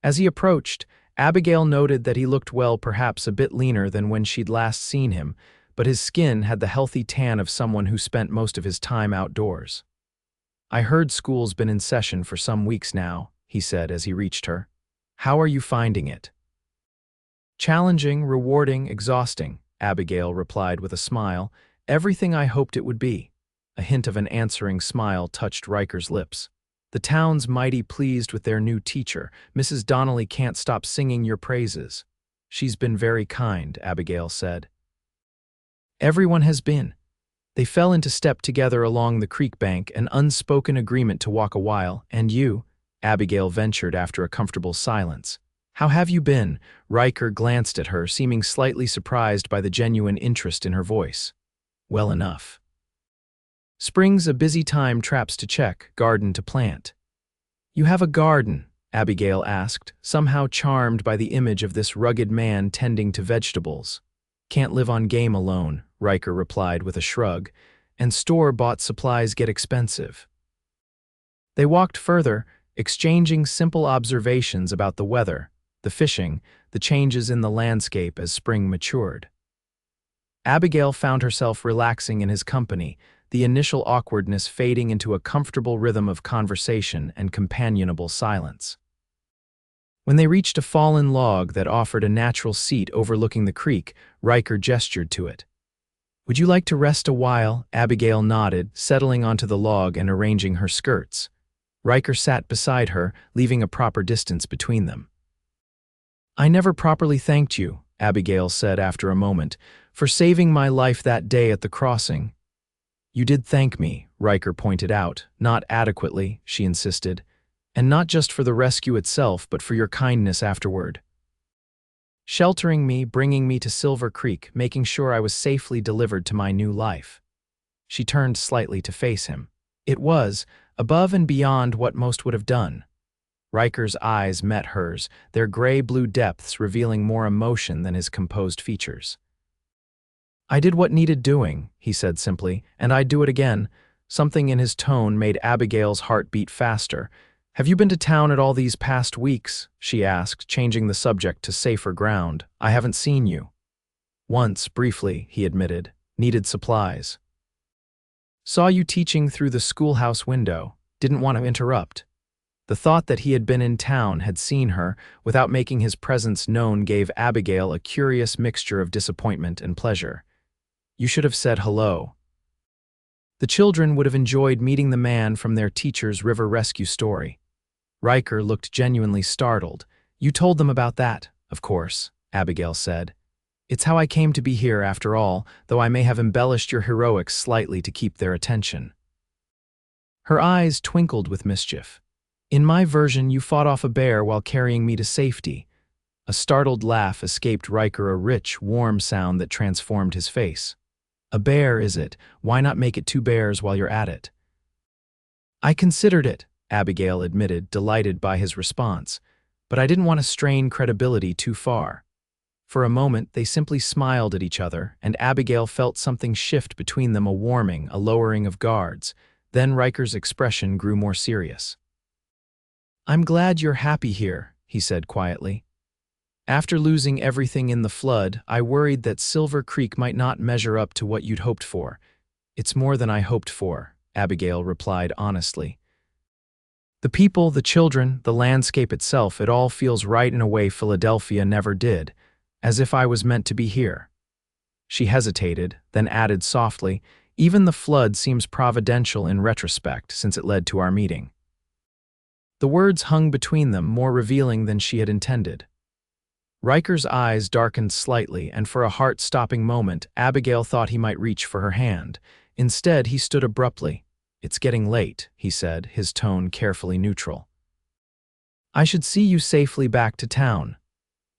S1: As he approached, Abigail noted that he looked, well, perhaps a bit leaner than when she'd last seen him, but his skin had the healthy tan of someone who spent most of his time outdoors. "I heard school's been in session for some weeks now," he said as he reached her. "How are you finding it?" "Challenging, rewarding, exhausting," Abigail replied with a smile. "Everything I hoped it would be." A hint of an answering smile touched Ryker's lips. "The town's mighty pleased with their new teacher. Mrs. Donnelly can't stop singing your praises." "She's been very kind," Abigail said. "Everyone has been." They fell into step together along the creek bank, an unspoken agreement to walk a while. "And you?" Abigail ventured after a comfortable silence. "How have you been?" Ryker glanced at her, seeming slightly surprised by the genuine interest in her voice. "Well enough." "Spring's a busy time, traps to check, garden to plant." "You have a garden?" Abigail asked, somehow charmed by the image of this rugged man tending to vegetables. "Can't live on game alone," Ryker replied with a shrug, "and store-bought supplies get expensive." They walked further, exchanging simple observations about the weather, the fishing, the changes in the landscape as spring matured. Abigail found herself relaxing in his company, the initial awkwardness fading into a comfortable rhythm of conversation and companionable silence. When they reached a fallen log that offered a natural seat overlooking the creek, Ryker gestured to it. "Would you like to rest a while?" Abigail nodded, settling onto the log and arranging her skirts. Ryker sat beside her, leaving a proper distance between them. "I never properly thanked you," Abigail said after a moment, "for saving my life that day at the crossing." "You did thank me," Ryker pointed out. "Not adequately," she insisted. "And not just for the rescue itself, but for your kindness afterward. Sheltering me, bringing me to Silver Creek, making sure I was safely delivered to my new life." She turned slightly to face him. It was above and beyond what most would have done. Ryker's eyes met hers, their gray-blue depths revealing more emotion than his composed features. "I did what needed doing," he said simply, "and I'd do it again." Something in his tone made Abigail's heart beat faster. "Have you been to town at all these past weeks?" she asked, changing the subject to safer ground. "I haven't seen you." "Once, briefly," he admitted. "Needed supplies." "Saw you teaching through the schoolhouse window. Didn't want to interrupt." The thought that he had been in town, had seen her, without making his presence known, gave Abigail a curious mixture of disappointment and pleasure. "You should have said hello." The children would have enjoyed meeting the man from their teacher's river rescue story. Ryker looked genuinely startled. "You told them about that, of course," Abigail said. "It's how I came to be here, after all, though I may have embellished your heroics slightly to keep their attention." Her eyes twinkled with mischief. "In my version, you fought off a bear while carrying me to safety." A startled laugh escaped Ryker, a rich, warm sound that transformed his face. "A bear, is it? Why not make it 2 bears while you're at it?" "I considered it," Abigail admitted, delighted by his response, "but I didn't want to strain credibility too far." For a moment, they simply smiled at each other, and Abigail felt something shift between them, a warming, a lowering of guards. Then Ryker's expression grew more serious. "I'm glad you're happy here," he said quietly. "After losing everything in the flood, I worried that Silver Creek might not measure up to what you'd hoped for." "It's more than I hoped for," Abigail replied honestly. The people, the children, the landscape itself, it all feels right in a way Philadelphia never did, as if I was meant to be here. She hesitated, then added softly, even the flood seems providential in retrospect since it led to our meeting. The words hung between them, more revealing than she had intended. Ryker's eyes darkened slightly, and for a heart-stopping moment, Abigail thought he might reach for her hand. Instead, he stood abruptly. "It's getting late," he said, his tone carefully neutral. "I should see you safely back to town."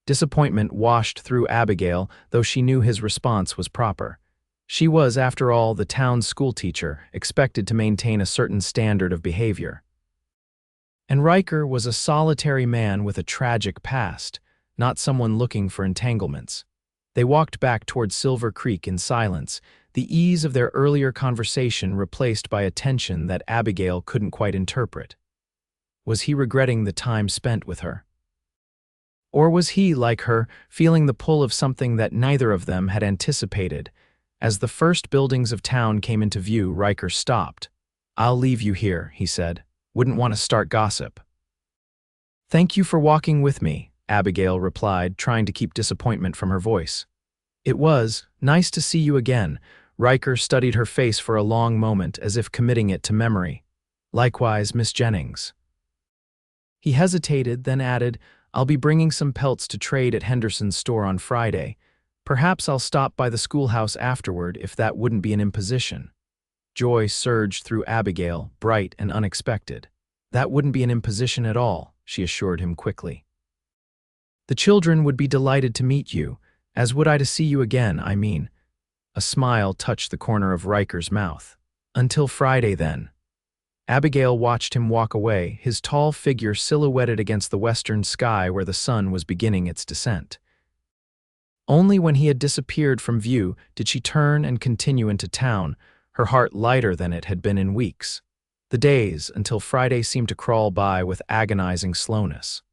S1: Disappointment washed through Abigail, though she knew his response was proper. She was, after all, the town's schoolteacher, expected to maintain a certain standard of behavior. And Ryker was a solitary man with a tragic past, not someone looking for entanglements. They walked back toward Silver Creek in silence, the ease of their earlier conversation replaced by a tension that Abigail couldn't quite interpret. Was he regretting the time spent with her? Or was he, like her, feeling the pull of something that neither of them had anticipated? As the first buildings of town came into view, Ryker stopped. "I'll leave you here," he said. "Wouldn't want to start gossip." "Thank you for walking with me," Abigail replied, trying to keep disappointment from her voice. "It was nice to see you again." Ryker studied her face for a long moment, as if committing it to memory. "Likewise, Miss Jennings." He hesitated, then added, "I'll be bringing some pelts to trade at Henderson's store on Friday. Perhaps I'll stop by the schoolhouse afterward if that wouldn't be an imposition." Joy surged through Abigail, bright and unexpected. "That wouldn't be an imposition at all," she assured him quickly. "The children would be delighted to meet you, as would I to see you again, I mean." A smile touched the corner of Ryker's mouth. "Until Friday, then." Abigail watched him walk away, his tall figure silhouetted against the western sky where the sun was beginning its descent. Only when he had disappeared from view did she turn and continue into town, her heart lighter than it had been in weeks. The days until Friday seemed to crawl by with agonizing slowness.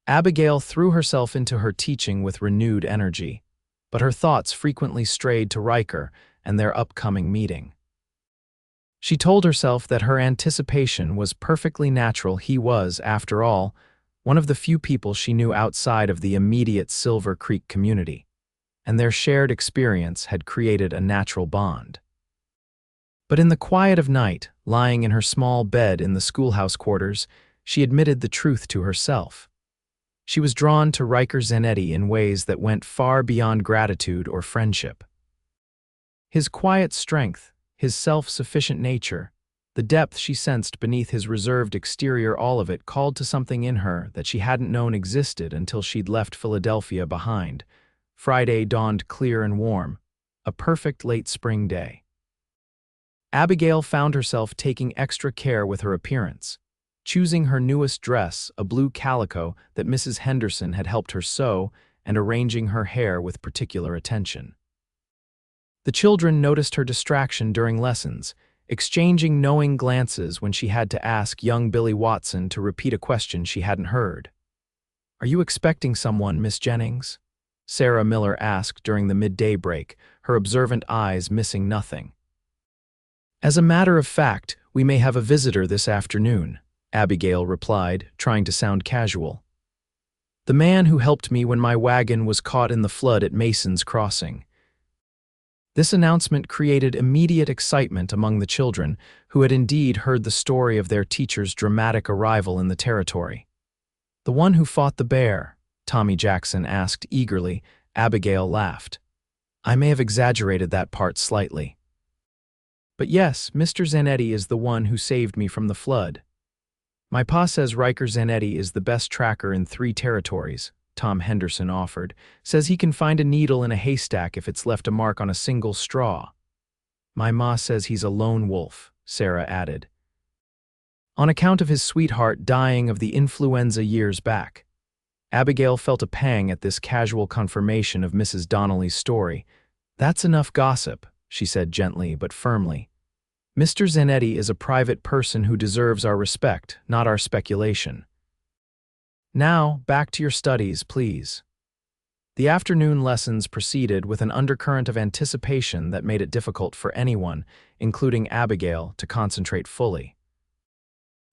S1: Abigail threw herself into her teaching with renewed energy, but her thoughts frequently strayed to Ryker and their upcoming meeting. She told herself that her anticipation was perfectly natural. He was, after all, one of the few people she knew outside of the immediate Silver Creek community, and their shared experience had created a natural bond. But in the quiet of night, lying in her small bed in the schoolhouse quarters, she admitted the truth to herself. She was drawn to Ryker Zanetti in ways that went far beyond gratitude or friendship. His quiet strength, his self-sufficient nature, the depth she sensed beneath his reserved exterior, all of it called to something in her that she hadn't known existed until she'd left Philadelphia behind. Friday dawned clear and warm, a perfect late spring day. Abigail found herself taking extra care with her appearance, choosing her newest dress, a blue calico that Mrs. Henderson had helped her sew, and arranging her hair with particular attention. The children noticed her distraction during lessons, exchanging knowing glances when she had to ask young Billy Watson to repeat a question she hadn't heard. "Are you expecting someone, Miss Jennings?" Sarah Miller asked during the midday break, her observant eyes missing nothing. "As a matter of fact, we may have a visitor this afternoon," Abigail replied, trying to sound casual. "The man who helped me when my wagon was caught in the flood at Mason's Crossing." This announcement created immediate excitement among the children, who had indeed heard the story of their teacher's dramatic arrival in the territory. "The one who fought the bear?" Tommy Jackson asked eagerly. Abigail laughed. "I may have exaggerated that part slightly. But yes, Mr. Zanetti is the one who saved me from the flood. My pa says Ryker Zanetti is the best tracker in 3 territories, Tom Henderson offered. Says he can find a needle in a haystack if it's left a mark on a single straw. My ma says he's a lone wolf, Sarah added. On account of his sweetheart dying of the influenza years back. Abigail felt a pang at this casual confirmation of Mrs. Donnelly's story. That's enough gossip, she said gently but firmly. Mr. Zanetti is a private person who deserves our respect, not our speculation. Now, back to your studies, please. The afternoon lessons proceeded with an undercurrent of anticipation that made it difficult for anyone, including Abigail, to concentrate fully.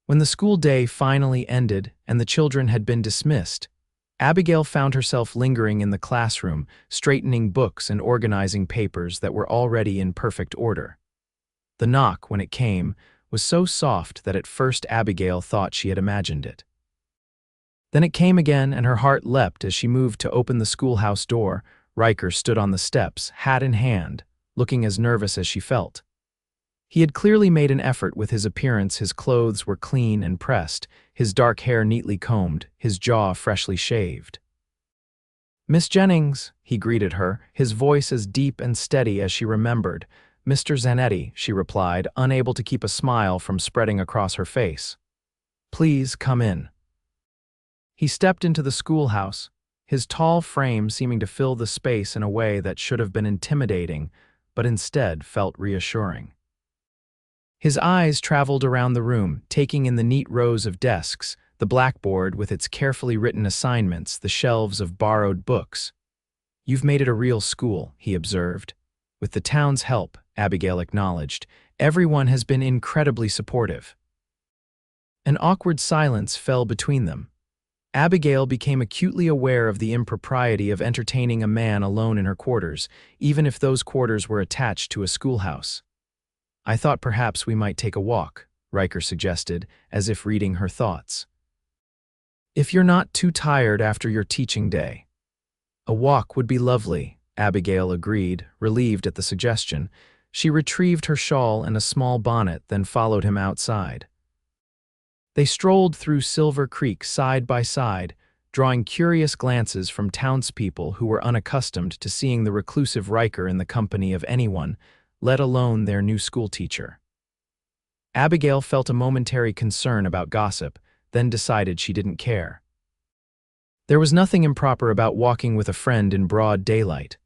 S1: When the school day finally ended and the children had been dismissed, Abigail found herself lingering in the classroom, straightening books and organizing papers that were already in perfect order. The knock, when it came, was so soft that at first Abigail thought she had imagined it. Then it came again, and her heart leapt as she moved to open the schoolhouse door. Ryker stood on the steps, hat in hand, looking as nervous as she felt. He had clearly made an effort with his appearance. His clothes were clean and pressed, his dark hair neatly combed, his jaw freshly shaved. "Miss Jennings," he greeted her, his voice as deep and steady as she remembered. "Mr. Zanetti," she replied, unable to keep a smile from spreading across her face. "Please come in." He stepped into the schoolhouse, his tall frame seeming to fill the space in a way that should have been intimidating, but instead felt reassuring. His eyes traveled around the room, taking in the neat rows of desks, the blackboard with its carefully written assignments, the shelves of borrowed books. "You've made it a real school," he observed. "With the town's help," Abigail acknowledged. "Everyone has been incredibly supportive." An awkward silence fell between them. Abigail became acutely aware of the impropriety of entertaining a man alone in her quarters, even if those quarters were attached to a schoolhouse. "I thought perhaps we might take a walk," Ryker suggested, as if reading her thoughts. "If you're not too tired after your teaching day." "A walk would be lovely," Abigail agreed, relieved at the suggestion. She retrieved her shawl and a small bonnet, then followed him outside. They strolled through Silver Creek side by side, drawing curious glances from townspeople who were unaccustomed to seeing the reclusive Ryker in the company of anyone, let alone their new schoolteacher. Abigail felt a momentary concern about gossip, then decided she didn't care. There was nothing improper about walking with a friend in broad daylight.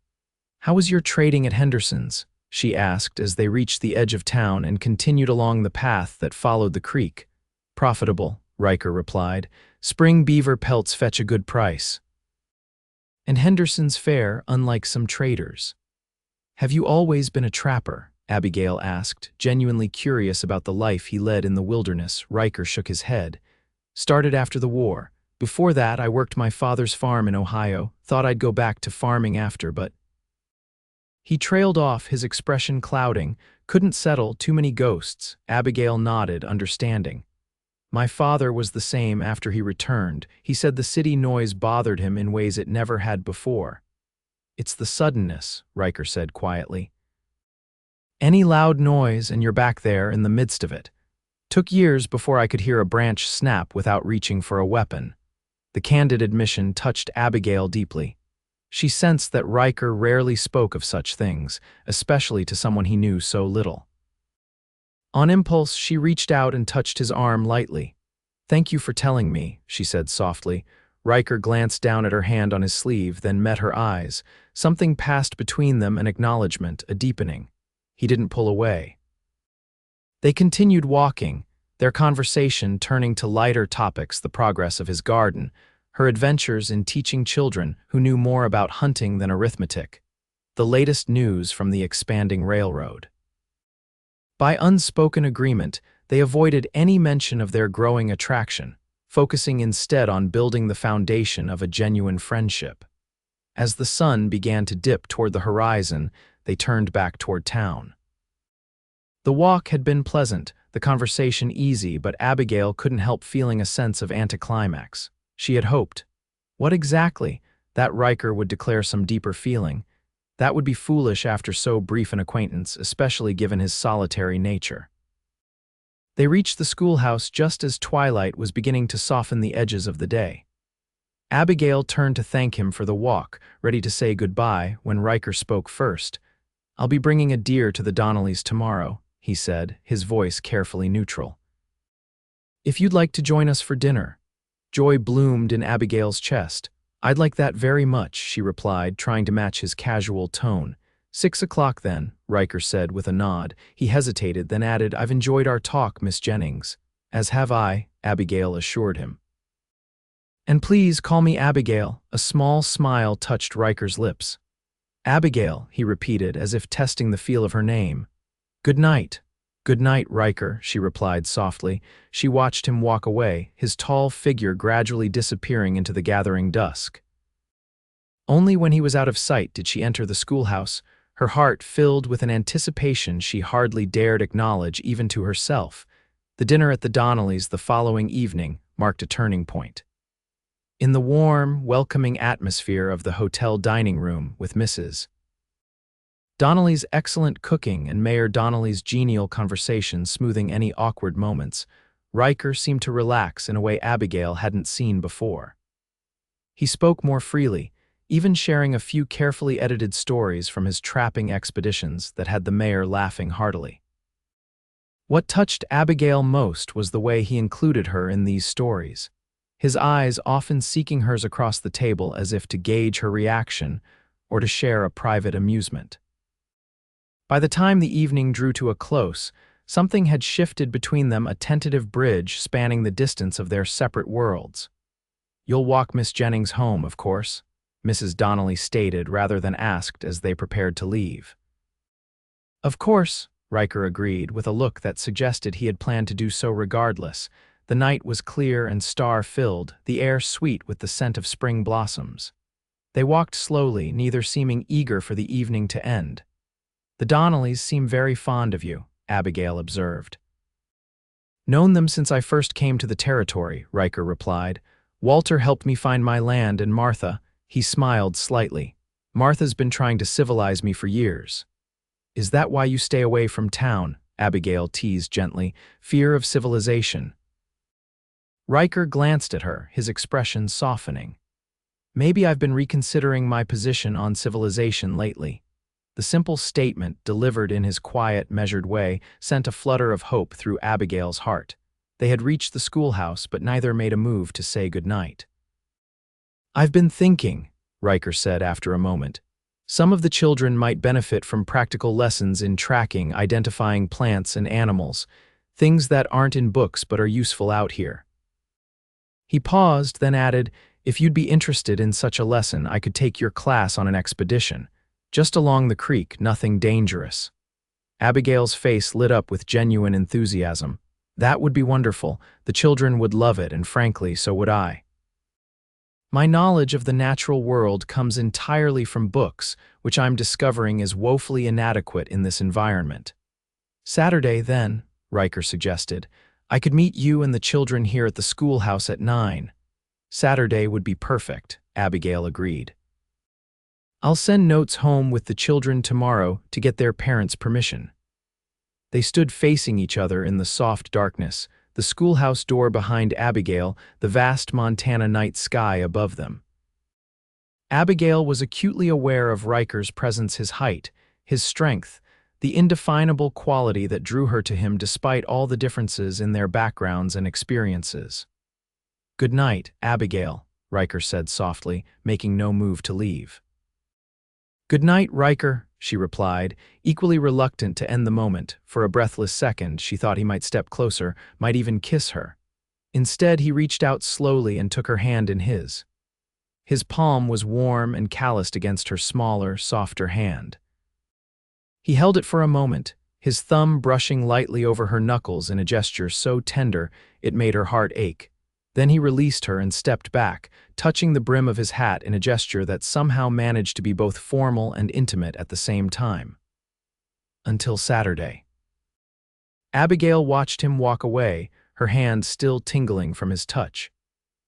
S1: "How was your trading at Henderson's?" she asked as they reached the edge of town and continued along the path that followed the creek. "Profitable," Ryker replied. "Spring beaver pelts fetch a good price." "And Henderson's fair, unlike some traders." "Have you always been a trapper?" Abigail asked, genuinely curious about the life he led in the wilderness. Ryker shook his head. "Started after the war. Before that, I worked my father's farm in Ohio. Thought I'd go back to farming after, but—" He trailed off, his expression clouding. "Couldn't settle, too many ghosts." Abigail nodded, understanding. "My father was the same after he returned. He said the city noise bothered him in ways it never had before." "It's the suddenness," Ryker said quietly. "Any loud noise and you're back there in the midst of it. Took years before I could hear a branch snap without reaching for a weapon." The candid admission touched Abigail deeply. She sensed that Ryker rarely spoke of such things, especially to someone he knew so little. On impulse, she reached out and touched his arm lightly. "Thank you for telling me," she said softly. Ryker glanced down at her hand on his sleeve, then met her eyes. Something passed between them, an acknowledgement, a deepening. He didn't pull away. They continued walking, their conversation turning to lighter topics: the progress of his garden, her adventures in teaching children who knew more about hunting than arithmetic, the latest news from the expanding railroad. By unspoken agreement, they avoided any mention of their growing attraction, focusing instead on building the foundation of a genuine friendship. As the sun began to dip toward the horizon, they turned back toward town. The walk had been pleasant, the conversation easy, but Abigail couldn't help feeling a sense of anticlimax. She had hoped. What exactly? That Ryker would declare some deeper feeling. That would be foolish after so brief an acquaintance, especially given his solitary nature. They reached the schoolhouse just as twilight was beginning to soften the edges of the day. Abigail turned to thank him for the walk, ready to say goodbye, when Ryker spoke first. "I'll be bringing a deer to the Donnellys tomorrow," he said, his voice carefully neutral. "If you'd like to join us for dinner." Joy bloomed in Abigail's chest. "I'd like that very much," she replied, trying to match his casual tone. 6 o'clock then," Ryker said with a nod. He hesitated, then added, "I've enjoyed our talk, Miss Jennings." "As have I," Abigail assured him. "And please call me Abigail." A small smile touched Ryker's lips. "Abigail," he repeated, as if testing the feel of her name. "Good night." "Good night, Ryker," she replied softly. She watched him walk away, his tall figure gradually disappearing into the gathering dusk. Only when he was out of sight did she enter the schoolhouse, her heart filled with an anticipation she hardly dared acknowledge even to herself. The dinner at the Donnellys the following evening marked a turning point. In the warm, welcoming atmosphere of the hotel dining room with Mrs. Donnelly's excellent cooking and Mayor Donnelly's genial conversation smoothing any awkward moments, Ryker seemed to relax in a way Abigail hadn't seen before. He spoke more freely, even sharing a few carefully edited stories from his trapping expeditions that had the mayor laughing heartily. What touched Abigail most was the way he included her in these stories, his eyes often seeking hers across the table as if to gauge her reaction or to share a private amusement. By the time the evening drew to a close, something had shifted between them, a tentative bridge spanning the distance of their separate worlds. "You'll walk Miss Jennings home, of course," Mrs. Donnelly stated rather than asked as they prepared to leave. "Of course," Ryker agreed, with a look that suggested he had planned to do so regardless. The night was clear and star-filled, the air sweet with the scent of spring blossoms. They walked slowly, neither seeming eager for the evening to end. "The Donnellys seem very fond of you," Abigail observed. "Known them since I first came to the territory," Ryker replied. "Walter helped me find my land, and Martha," he smiled slightly, "Martha's been trying to civilize me for years." "Is that why you stay away from town?" Abigail teased gently. "Fear of civilization." Ryker glanced at her, his expression softening. "Maybe I've been reconsidering my position on civilization lately." The simple statement, delivered in his quiet, measured way, sent a flutter of hope through Abigail's heart. They had reached the schoolhouse, but neither made a move to say goodnight. "I've been thinking," Ryker said after a moment. "Some of the children might benefit from practical lessons in tracking, identifying plants and animals, things that aren't in books but are useful out here." He paused, then added, "If you'd be interested in such a lesson, I could take your class on an expedition. Just along the creek, nothing dangerous." Abigail's face lit up with genuine enthusiasm. "That would be wonderful. The children would love it, and frankly, so would I. My knowledge of the natural world comes entirely from books, which I'm discovering is woefully inadequate in this environment." "Saturday, then," Ryker suggested. "I could meet you and the children here at the schoolhouse at 9. "Saturday would be perfect," Abigail agreed. "I'll send notes home with the children tomorrow to get their parents' permission." They stood facing each other in the soft darkness, the schoolhouse door behind Abigail, the vast Montana night sky above them. Abigail was acutely aware of Ryker's presence, his height, his strength, the indefinable quality that drew her to him despite all the differences in their backgrounds and experiences. "Good night, Abigail," Ryker said softly, making no move to leave. "Good night, Ryker," she replied, equally reluctant to end the moment. For a breathless second, she thought he might step closer, might even kiss her. Instead, he reached out slowly and took her hand in his. His palm was warm and calloused against her smaller, softer hand. He held it for a moment, his thumb brushing lightly over her knuckles in a gesture so tender it made her heart ache. Then he released her and stepped back, touching the brim of his hat in a gesture that somehow managed to be both formal and intimate at the same time. "Until Saturday." Abigail watched him walk away, her hand still tingling from his touch.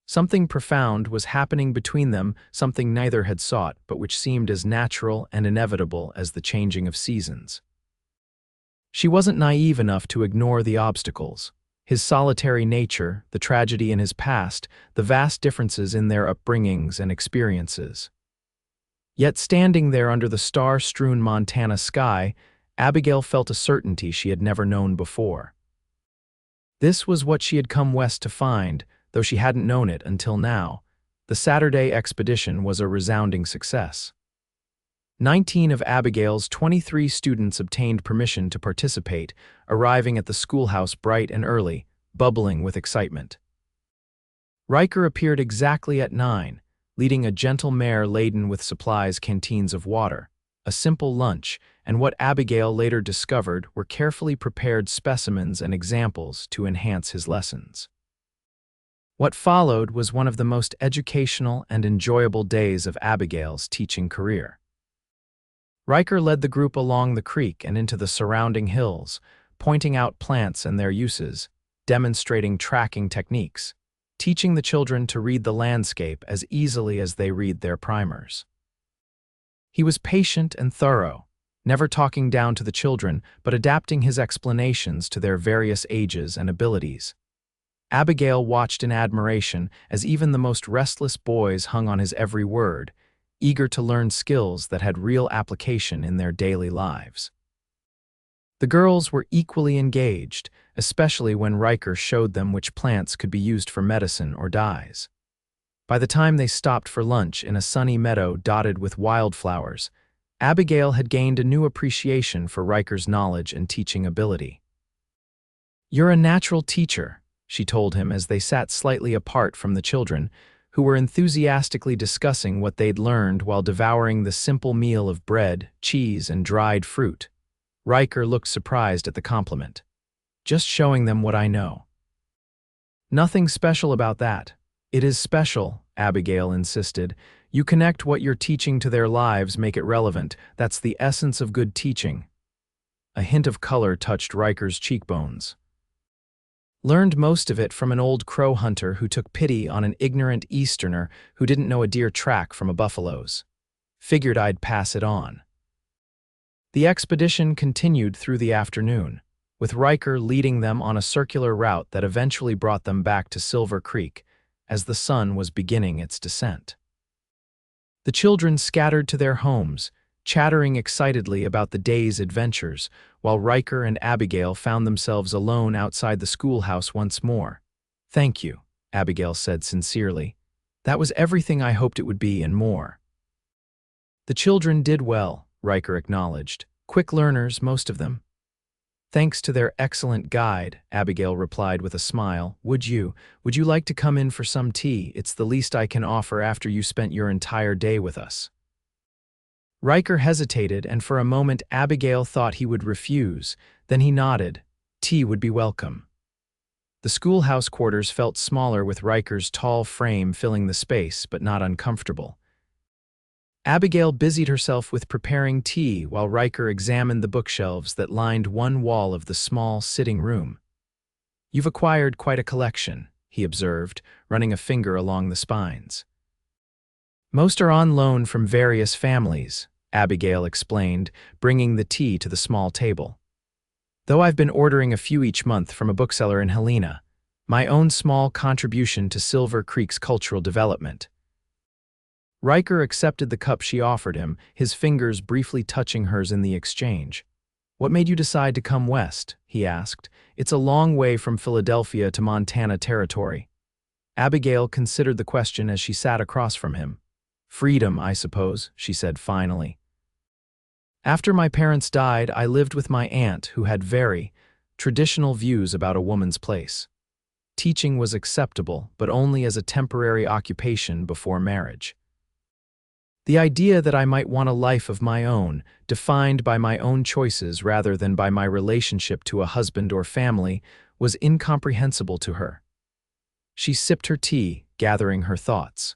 S1: Something profound was happening between them, something neither had sought, but which seemed as natural and inevitable as the changing of seasons. She wasn't naive enough to ignore the obstacles. His solitary nature, the tragedy in his past, the vast differences in their upbringings and experiences. Yet standing there under the star-strewn Montana sky, Abigail felt a certainty she had never known before. This was what she had come west to find, though she hadn't known it until now. The Saturday expedition was a resounding success. 19 of Abigail's 23 students obtained permission to participate, arriving at the schoolhouse bright and early, bubbling with excitement. Ryker appeared exactly at 9, leading a gentle mare laden with supplies, canteens of water, a simple lunch, and what Abigail later discovered were carefully prepared specimens and examples to enhance his lessons. What followed was one of the most educational and enjoyable days of Abigail's teaching career. Ryker led the group along the creek and into the surrounding hills, pointing out plants and their uses, demonstrating tracking techniques, teaching the children to read the landscape as easily as they read their primers. He was patient and thorough, never talking down to the children but adapting his explanations to their various ages and abilities. Abigail watched in admiration as even the most restless boys hung on his every word, eager to learn skills that had real application in their daily lives. The girls were equally engaged, especially when Ryker showed them which plants could be used for medicine or dyes. By the time they stopped for lunch in a sunny meadow dotted with wildflowers, Abigail had gained a new appreciation for Ryker's knowledge and teaching ability. "You're a natural teacher," she told him as they sat slightly apart from the children, who were enthusiastically discussing what they'd learned while devouring the simple meal of bread, cheese, and dried fruit. Ryker looked surprised at the compliment. "Just showing them what I know." "Nothing special about that." "It is special," Abigail insisted. "You connect what you're teaching to their lives, make it relevant. That's the essence of good teaching." A hint of color touched Ryker's cheekbones. "Learned most of it from an old crow hunter who took pity on an ignorant Easterner who didn't know a deer track from a buffalo's. Figured I'd pass it on." The expedition continued through the afternoon, with Ryker leading them on a circular route that eventually brought them back to Silver Creek as the sun was beginning its descent. The children scattered to their homes, chattering excitedly about the day's adventures, while Ryker and Abigail found themselves alone outside the schoolhouse once more. "Thank you," Abigail said sincerely. "That was everything I hoped it would be and more." "The children did well," Ryker acknowledged. "Quick learners, most of them." "Thanks to their excellent guide," Abigail replied with a smile. Would you like to come in for some tea? It's the least I can offer after you spent your entire day with us." Ryker hesitated, and for a moment Abigail thought he would refuse. Then he nodded. Tea would be welcome. The schoolhouse quarters felt smaller with Ryker's tall frame filling the space, but not uncomfortable. Abigail busied herself with preparing tea while Ryker examined the bookshelves that lined one wall of the small sitting room. "You've acquired quite a collection," he observed, running a finger along the spines. "Most are on loan from various families," Abigail explained, bringing the tea to the small table. "Though I've been ordering a few each month from a bookseller in Helena, my own small contribution to Silver Creek's cultural development." Ryker accepted the cup she offered him, his fingers briefly touching hers in the exchange. "What made you decide to come west?" he asked. "It's a long way from Philadelphia to Montana Territory." Abigail considered the question as she sat across from him. "Freedom, I suppose," she said finally. "After my parents died, I lived with my aunt, who had very traditional views about a woman's place. Teaching was acceptable, but only as a temporary occupation before marriage. The idea that I might want a life of my own, defined by my own choices rather than by my relationship to a husband or family, was incomprehensible to her." She sipped her tea, gathering her thoughts.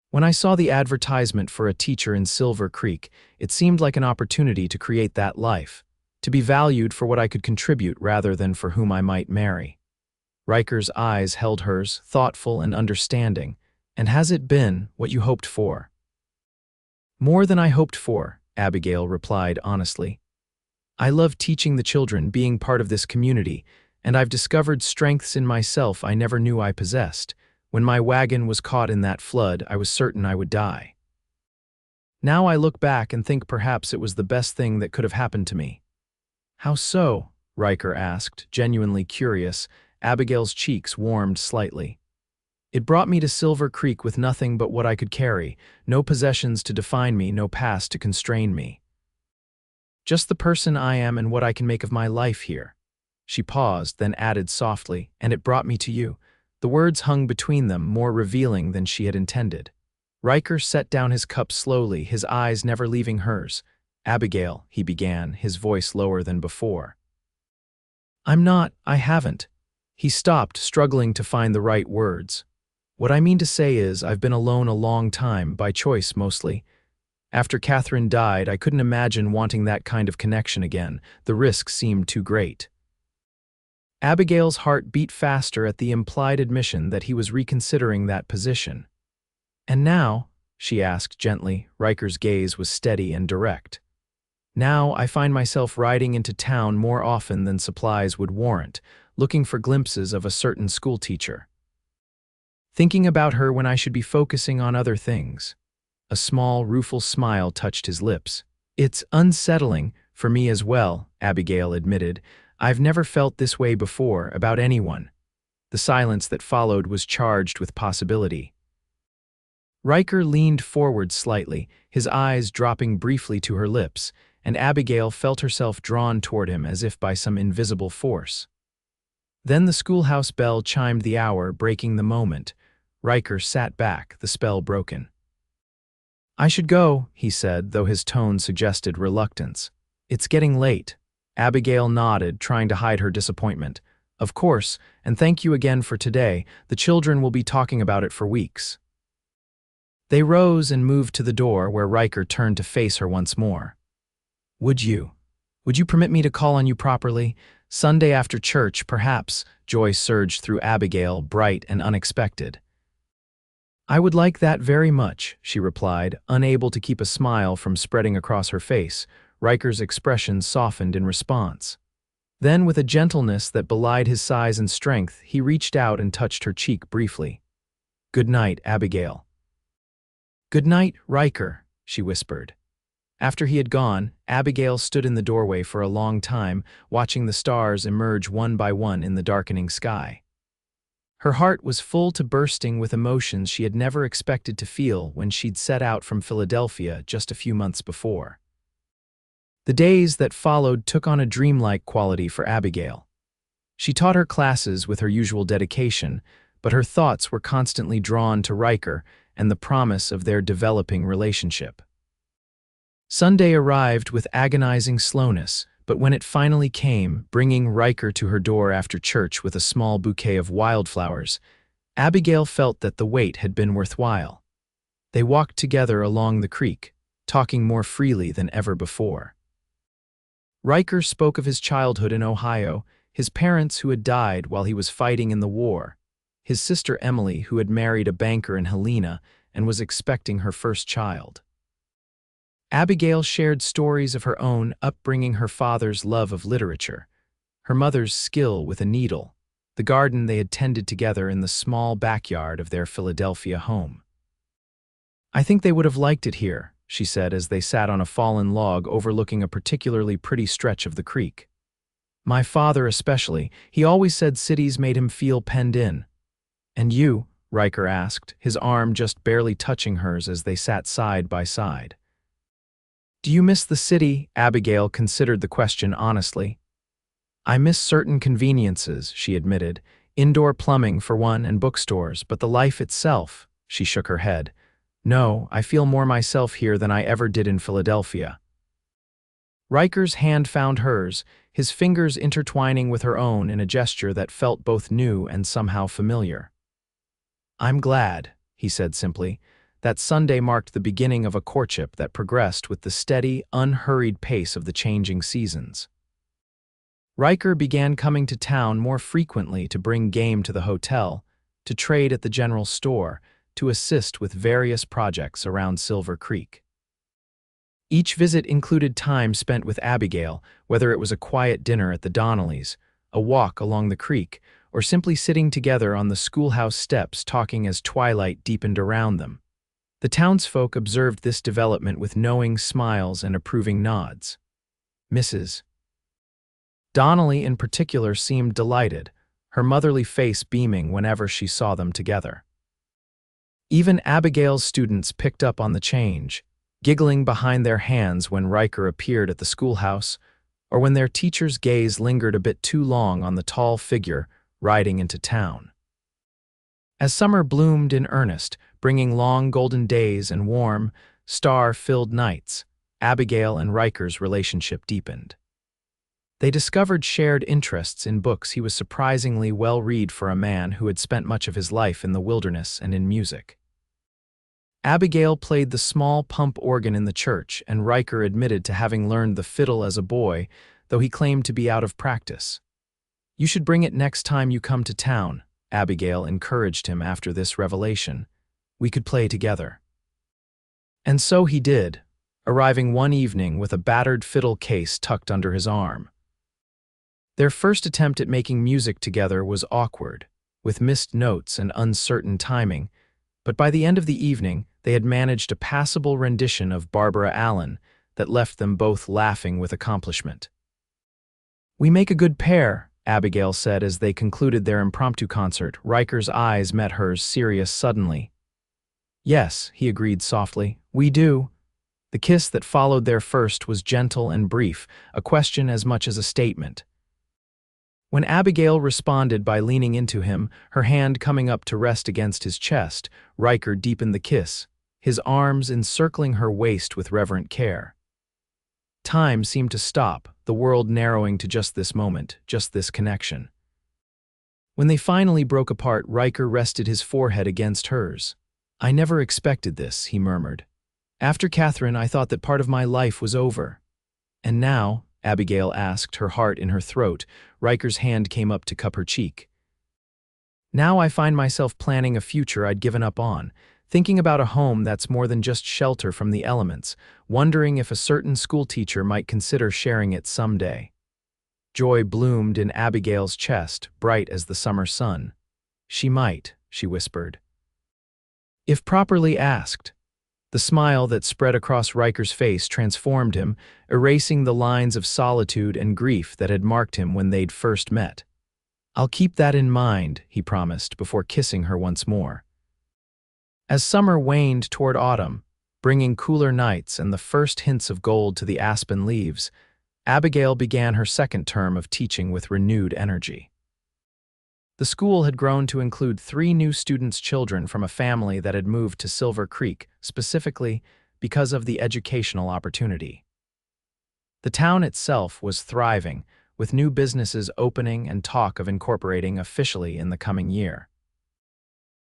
S1: "When I saw the advertisement for a teacher in Silver Creek, it seemed like an opportunity to create that life, to be valued for what I could contribute rather than for whom I might marry." Ryker's eyes held hers, thoughtful and understanding. "And has it been what you hoped for?" "More than I hoped for," Abigail replied honestly. "I love teaching the children, being part of this community, and I've discovered strengths in myself I never knew I possessed. When my wagon was caught in that flood, I was certain I would die. Now I look back and think perhaps it was the best thing that could have happened to me." "How so?" Ryker asked, genuinely curious. Abigail's cheeks warmed slightly. "It brought me to Silver Creek with nothing but what I could carry, no possessions to define me, no past to constrain me. Just the person I am and what I can make of my life here." She paused, then added softly, "And it brought me to you." The words hung between them, more revealing than she had intended. Ryker set down his cup slowly, his eyes never leaving hers. Abigail, he began, his voice lower than before. I haven't. He stopped, struggling to find the right words. What I mean to say is, I've been alone a long time, by choice mostly. After Catherine died, I couldn't imagine wanting that kind of connection again. The risk seemed too great. Abigail's heart beat faster at the implied admission that he was reconsidering that position. And now, she asked gently, Ryker's gaze was steady and direct. Now I find myself riding into town more often than supplies would warrant, looking for glimpses of a certain schoolteacher. Thinking about her when I should be focusing on other things. A small, rueful smile touched his lips. It's unsettling, for me as well, Abigail admitted. I've never felt this way before, about anyone. The silence that followed was charged with possibility. Ryker leaned forward slightly, his eyes dropping briefly to her lips, and Abigail felt herself drawn toward him as if by some invisible force. Then the schoolhouse bell chimed the hour, breaking the moment. Ryker sat back, the spell broken. I should go, he said, though his tone suggested reluctance. It's getting late. Abigail nodded, trying to hide her disappointment. Of course, and thank you again for today. The children will be talking about it for weeks. They rose and moved to the door, where Ryker turned to face her once more. Would you permit me to call on you properly? Sunday after church, perhaps, joy surged through Abigail, bright and unexpected. I would like that very much, she replied, unable to keep a smile from spreading across her face. Ryker's expression softened in response. Then, with a gentleness that belied his size and strength, he reached out and touched her cheek briefly. Good night, Abigail. Good night, Ryker, she whispered. After he had gone, Abigail stood in the doorway for a long time, watching the stars emerge one by one in the darkening sky. Her heart was full to bursting with emotions she had never expected to feel when she'd set out from Philadelphia just a few months before. The days that followed took on a dreamlike quality for Abigail. She taught her classes with her usual dedication, but her thoughts were constantly drawn to Ryker and the promise of their developing relationship. Sunday arrived with agonizing slowness, but when it finally came, bringing Ryker to her door after church with a small bouquet of wildflowers, Abigail felt that the wait had been worthwhile. They walked together along the creek, talking more freely than ever before. Ryker spoke of his childhood in Ohio, his parents who had died while he was fighting in the war, his sister Emily who had married a banker in Helena and was expecting her first child. Abigail shared stories of her own upbringing, her father's love of literature, her mother's skill with a needle, the garden they had tended together in the small backyard of their Philadelphia home. I think they would have liked it here, she said as they sat on a fallen log overlooking a particularly pretty stretch of the creek. My father especially, he always said cities made him feel penned in. And you? Ryker asked, his arm just barely touching hers as they sat side by side. Do you miss the city? Abigail considered the question honestly. I miss certain conveniences, she admitted, indoor plumbing for one and bookstores, but the life itself, she shook her head. No, I feel more myself here than I ever did in Philadelphia. Ryker's hand found hers, his fingers intertwining with her own in a gesture that felt both new and somehow familiar. I'm glad, he said simply. That Sunday marked the beginning of a courtship that progressed with the steady, unhurried pace of the changing seasons. Ryker began coming to town more frequently to bring game to the hotel, to trade at the general store, to assist with various projects around Silver Creek. Each visit included time spent with Abigail, whether it was a quiet dinner at the Donnellys, a walk along the creek, or simply sitting together on the schoolhouse steps talking as twilight deepened around them. The townsfolk observed this development with knowing smiles and approving nods. Mrs. Donnelly in particular seemed delighted, her motherly face beaming whenever she saw them together. Even Abigail's students picked up on the change, giggling behind their hands when Ryker appeared at the schoolhouse, or when their teacher's gaze lingered a bit too long on the tall figure riding into town. As summer bloomed in earnest, bringing long golden days and warm, star-filled nights, Abigail and Ryker's relationship deepened. They discovered shared interests in books he was surprisingly well-read for a man who had spent much of his life in the wilderness and in music. Abigail played the small pump organ in the church, and Ryker admitted to having learned the fiddle as a boy, though he claimed to be out of practice. "You should bring it next time you come to town," Abigail encouraged him after this revelation. "We could play together." And so he did, arriving one evening with a battered fiddle case tucked under his arm. Their first attempt at making music together was awkward, with missed notes and uncertain timing, but by the end of the evening, they had managed a passable rendition of Barbara Allen that left them both laughing with accomplishment. "We make a good pair," Abigail said as they concluded their impromptu concert. Ryker's eyes met hers, serious suddenly. "Yes," he agreed softly, "we do." The kiss that followed their first was gentle and brief, a question as much as a statement. When Abigail responded by leaning into him, her hand coming up to rest against his chest, Ryker deepened the kiss, his arms encircling her waist with reverent care. Time seemed to stop, the world narrowing to just this moment, just this connection. When they finally broke apart, Ryker rested his forehead against hers. "I never expected this," he murmured. "After Catherine, I thought that part of my life was over. And now," Abigail asked, her heart in her throat. Ryker's hand came up to cup her cheek. "Now I find myself planning a future I'd given up on, thinking about a home that's more than just shelter from the elements, wondering if a certain schoolteacher might consider sharing it someday." Joy bloomed in Abigail's chest, bright as the summer sun. "She might," she whispered. "If properly asked." The smile that spread across Ryker's face transformed him, erasing the lines of solitude and grief that had marked him when they'd first met. "I'll keep that in mind," he promised, before kissing her once more. As summer waned toward autumn, bringing cooler nights and the first hints of gold to the aspen leaves, Abigail began her second term of teaching with renewed energy. The school had grown to include 3 new students' children from a family that had moved to Silver Creek, specifically because of the educational opportunity. The town itself was thriving, with new businesses opening and talk of incorporating officially in the coming year.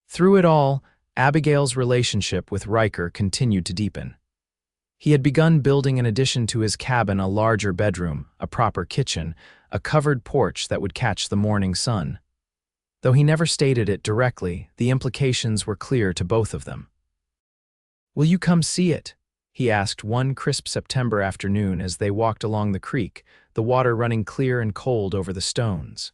S1: Through it all, Abigail's relationship with Ryker continued to deepen. He had begun building in addition to his cabin a larger bedroom, a proper kitchen, a covered porch that would catch the morning sun. Though he never stated it directly, the implications were clear to both of them. "Will you come see it?" he asked one crisp September afternoon as they walked along the creek, the water running clear and cold over the stones.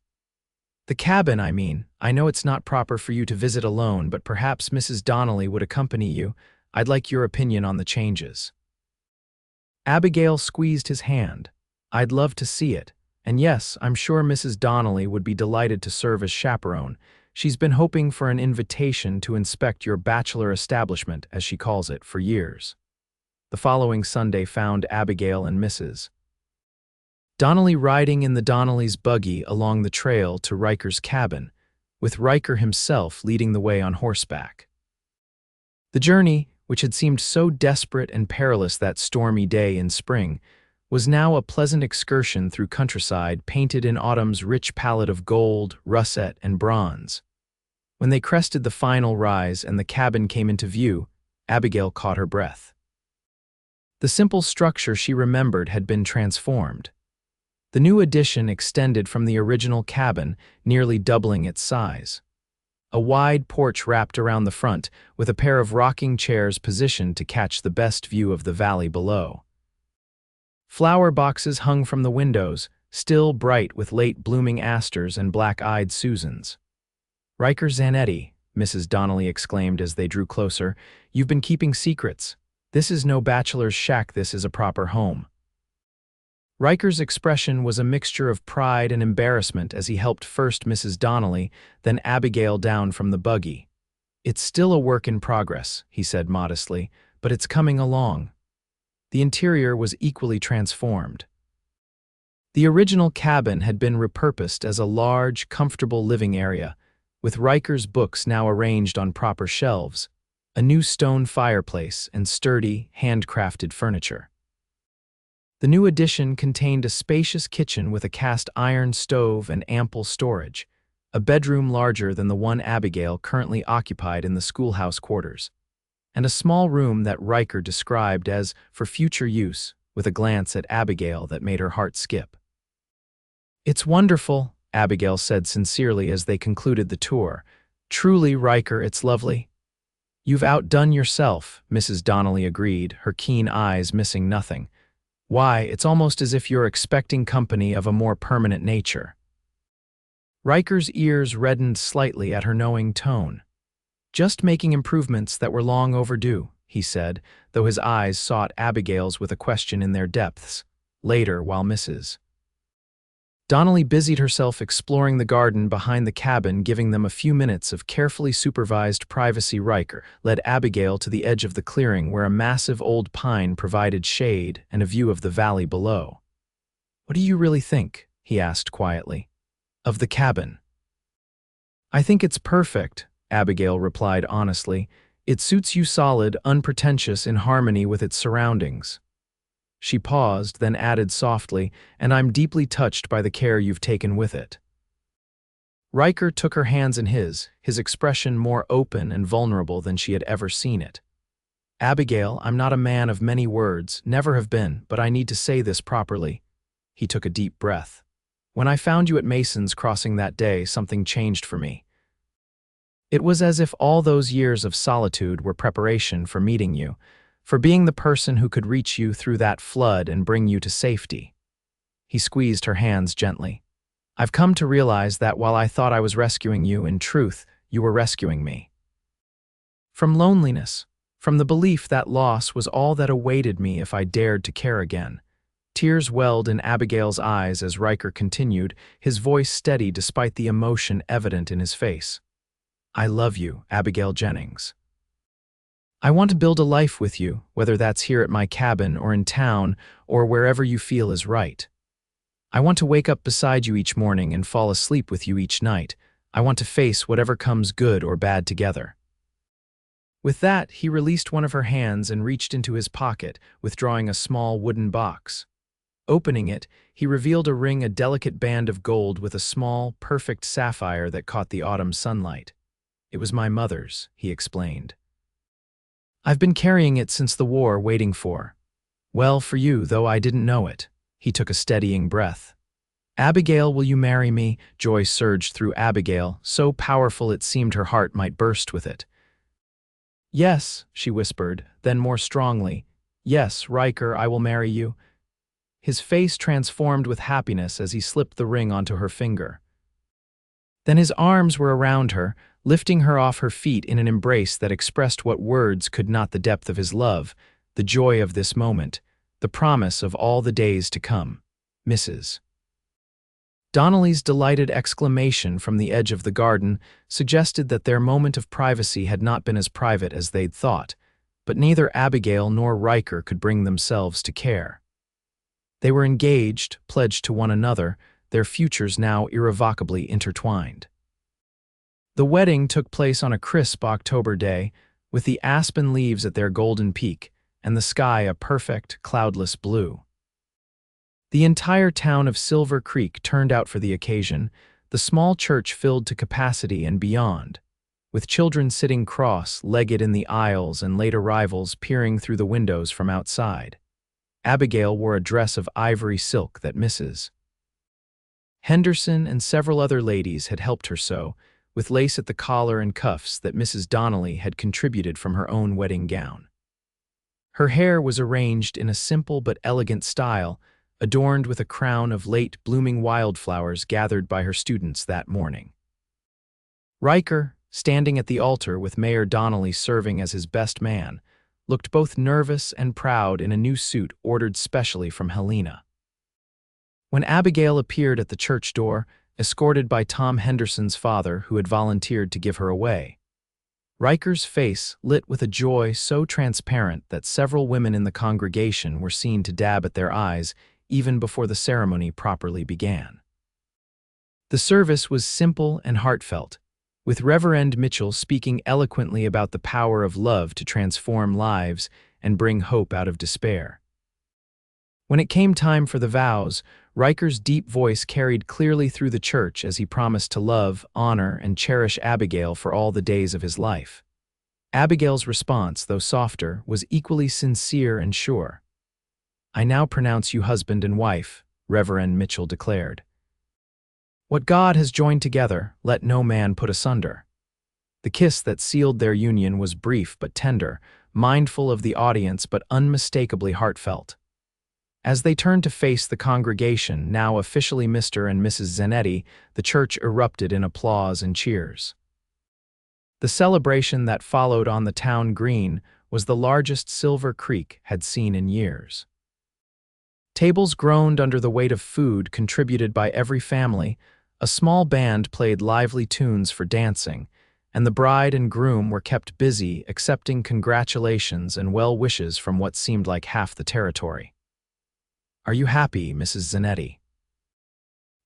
S1: "The cabin, I mean. I know it's not proper for you to visit alone, but perhaps Mrs. Donnelly would accompany you. I'd like your opinion on the changes." Abigail squeezed his hand. "I'd love to see it. And yes, I'm sure Mrs. Donnelly would be delighted to serve as chaperone. She's been hoping for an invitation to inspect your bachelor establishment, as she calls it, for years." The following Sunday found Abigail and Mrs. Donnelly riding in the Donnelly's buggy along the trail to Ryker's cabin, with Ryker himself leading the way on horseback. The journey, which had seemed so desperate and perilous that stormy day in spring, was now a pleasant excursion through countryside painted in autumn's rich palette of gold, russet, and bronze. When they crested the final rise and the cabin came into view, Abigail caught her breath. The simple structure she remembered had been transformed. The new addition extended from the original cabin, nearly doubling its size. A wide porch wrapped around the front, with a pair of rocking chairs positioned to catch the best view of the valley below. Flower boxes hung from the windows, still bright with late-blooming asters and black-eyed Susans. "Ryker Zanetti," Mrs. Donnelly exclaimed as they drew closer, "you've been keeping secrets. This is no bachelor's shack, this is a proper home." Ryker's expression was a mixture of pride and embarrassment as he helped first Mrs. Donnelly, then Abigail down from the buggy. "It's still a work in progress," he said modestly, "but it's coming along." The interior was equally transformed. The original cabin had been repurposed as a large, comfortable living area, with Ryker's books now arranged on proper shelves, a new stone fireplace, and sturdy, handcrafted furniture. The new addition contained a spacious kitchen with a cast iron stove and ample storage, a bedroom larger than the one Abigail currently occupied in the schoolhouse quarters, and a small room that Ryker described as for future use, with a glance at Abigail that made her heart skip. "It's wonderful," Abigail said sincerely as they concluded the tour. "Truly, Ryker, it's lovely." "You've outdone yourself," Mrs. Donnelly agreed, her keen eyes missing nothing. "Why, it's almost as if you're expecting company of a more permanent nature." Ryker's ears reddened slightly at her knowing tone. "Just making improvements that were long overdue," he said, though his eyes sought Abigail's with a question in their depths. Later, while Mrs. Donnelly busied herself exploring the garden behind the cabin, giving them a few minutes of carefully supervised privacy, Ryker led Abigail to the edge of the clearing where a massive old pine provided shade and a view of the valley below. "What do you really think?" he asked quietly. "Of the cabin?" "I think it's perfect," Abigail replied honestly. "It suits you solid, unpretentious, in harmony with its surroundings." She paused, then added softly, "And I'm deeply touched by the care you've taken with it." Ryker took her hands in his expression more open and vulnerable than she had ever seen it. "Abigail, I'm not a man of many words, never have been, but I need to say this properly." He took a deep breath. "When I found you at Mason's Crossing that day, something changed for me. It was as if all those years of solitude were preparation for meeting you, for being the person who could reach you through that flood and bring you to safety." He squeezed her hands gently. "I've come to realize that while I thought I was rescuing you, in truth, you were rescuing me. From loneliness, from the belief that loss was all that awaited me if I dared to care again." Tears welled in Abigail's eyes as Ryker continued, his voice steady despite the emotion evident in his face. "I love you, Abigail Jennings. I want to build a life with you, whether that's here at my cabin or in town or wherever you feel is right. I want to wake up beside you each morning and fall asleep with you each night. I want to face whatever comes, good or bad, together." With that, he released one of her hands and reached into his pocket, withdrawing a small wooden box. Opening it, he revealed a ring, a delicate band of gold with a small, perfect sapphire that caught the autumn sunlight. "It was my mother's," he explained. "I've been carrying it since the war, waiting for. Well, for you, though I didn't know it." He took a steadying breath. "Abigail, will you marry me?" Joy surged through Abigail, so powerful it seemed her heart might burst with it. "Yes," she whispered, then more strongly, "Yes, Ryker, I will marry you." His face transformed with happiness as he slipped the ring onto her finger. Then his arms were around her, lifting her off her feet in an embrace that expressed what words could not: the depth of his love, the joy of this moment, the promise of all the days to come. Mrs. Donnelly's delighted exclamation from the edge of the garden suggested that their moment of privacy had not been as private as they'd thought, but neither Abigail nor Ryker could bring themselves to care. They were engaged, pledged to one another, their futures now irrevocably intertwined. The wedding took place on a crisp October day, with the aspen leaves at their golden peak and the sky a perfect, cloudless blue. The entire town of Silver Creek turned out for the occasion, the small church filled to capacity and beyond, with children sitting cross-legged in the aisles and late arrivals peering through the windows from outside. Abigail wore a dress of ivory silk that Mrs. Henderson and several other ladies had helped her sew, with lace at the collar and cuffs that Mrs. Donnelly had contributed from her own wedding gown. Her hair was arranged in a simple but elegant style, adorned with a crown of late blooming wildflowers gathered by her students that morning. Ryker, standing at the altar with Mayor Donnelly serving as his best man, looked both nervous and proud in a new suit ordered specially from Helena. When Abigail appeared at the church door, escorted by Tom Henderson's father who had volunteered to give her away, Ryker's face lit with a joy so transparent that several women in the congregation were seen to dab at their eyes even before the ceremony properly began. The service was simple and heartfelt, with Reverend Mitchell speaking eloquently about the power of love to transform lives and bring hope out of despair. When it came time for the vows, Ryker's deep voice carried clearly through the church as he promised to love, honor, and cherish Abigail for all the days of his life. Abigail's response, though softer, was equally sincere and sure. "I now pronounce you husband and wife," Reverend Mitchell declared. "What God has joined together, let no man put asunder." The kiss that sealed their union was brief but tender, mindful of the audience but unmistakably heartfelt. As they turned to face the congregation, now officially Mr. and Mrs. Zanetti, the church erupted in applause and cheers. The celebration that followed on the town green was the largest Silver Creek had seen in years. Tables groaned under the weight of food contributed by every family, a small band played lively tunes for dancing, and the bride and groom were kept busy accepting congratulations and well wishes from what seemed like half the territory. "Are you happy, Mrs. Zanetti?"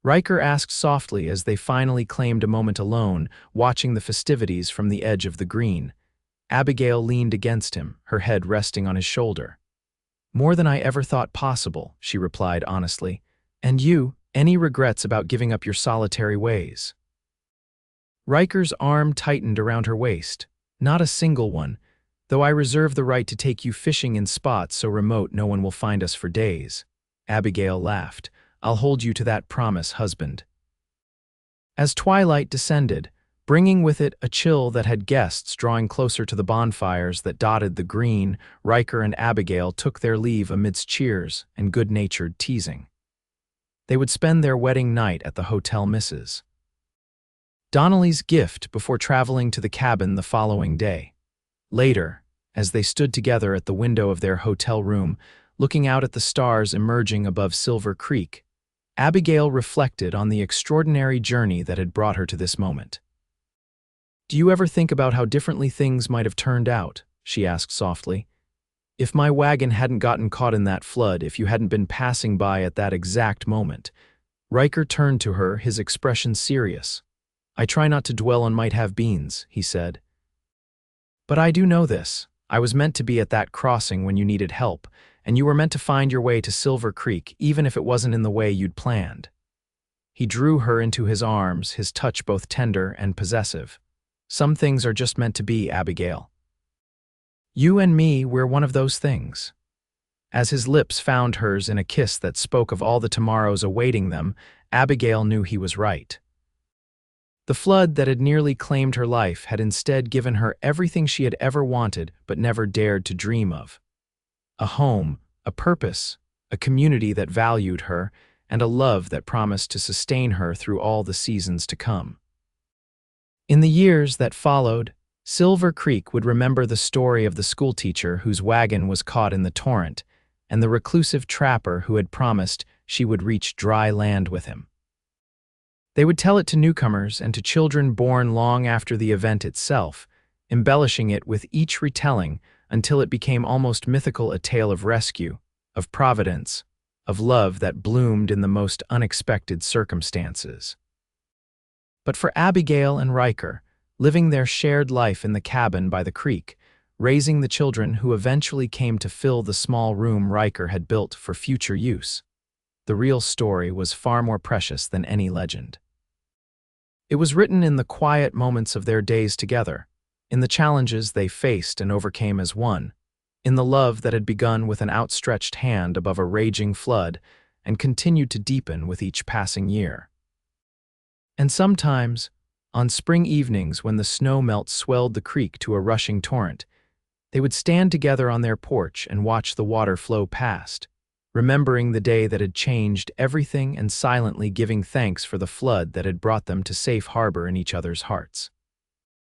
S1: Ryker asked softly as they finally claimed a moment alone, watching the festivities from the edge of the green. Abigail leaned against him, her head resting on his shoulder. "More than I ever thought possible," she replied honestly. "And you, any regrets about giving up your solitary ways?" Ryker's arm tightened around her waist. "Not a single one, though I reserve the right to take you fishing in spots so remote no one will find us for days." Abigail laughed. "I'll hold you to that promise, husband." As twilight descended, bringing with it a chill that had guests drawing closer to the bonfires that dotted the green, Ryker and Abigail took their leave amidst cheers and good-natured teasing. They would spend their wedding night at the Hotel Mrs. Donnelly's gift before traveling to the cabin the following day. Later, as they stood together at the window of their hotel room, looking out at the stars emerging above Silver Creek, Abigail reflected on the extraordinary journey that had brought her to this moment. "Do you ever think about how differently things might have turned out?" she asked softly. "If my wagon hadn't gotten caught in that flood, if you hadn't been passing by at that exact moment." Ryker turned to her, his expression serious. "I try not to dwell on might-have-beens," he said. "But I do know this. I was meant to be at that crossing when you needed help, and you were meant to find your way to Silver Creek, even if it wasn't in the way you'd planned." He drew her into his arms, his touch both tender and possessive. "Some things are just meant to be, Abigail. You and me, we're one of those things." As his lips found hers in a kiss that spoke of all the tomorrows awaiting them, Abigail knew he was right. The flood that had nearly claimed her life had instead given her everything she had ever wanted but never dared to dream of. A home, a purpose, a community that valued her, and a love that promised to sustain her through all the seasons to come. In the years that followed, Silver Creek would remember the story of the schoolteacher whose wagon was caught in the Torrent, and the reclusive trapper who had promised she would reach dry land with him. They would tell it to newcomers and to children born long after the event itself, embellishing it with each retelling until it became almost mythical, a tale of rescue, of providence, of love that bloomed in the most unexpected circumstances. But for Abigail and Ryker, living their shared life in the cabin by the creek, raising the children who eventually came to fill the small room Ryker had built for future use, the real story was far more precious than any legend. It was written in the quiet moments of their days together, in the challenges they faced and overcame as one, in the love that had begun with an outstretched hand above a raging flood and continued to deepen with each passing year. And sometimes, on spring evenings when the snow melt swelled the creek to a rushing torrent, they would stand together on their porch and watch the water flow past, remembering the day that had changed everything and silently giving thanks for the flood that had brought them to safe harbor in each other's hearts.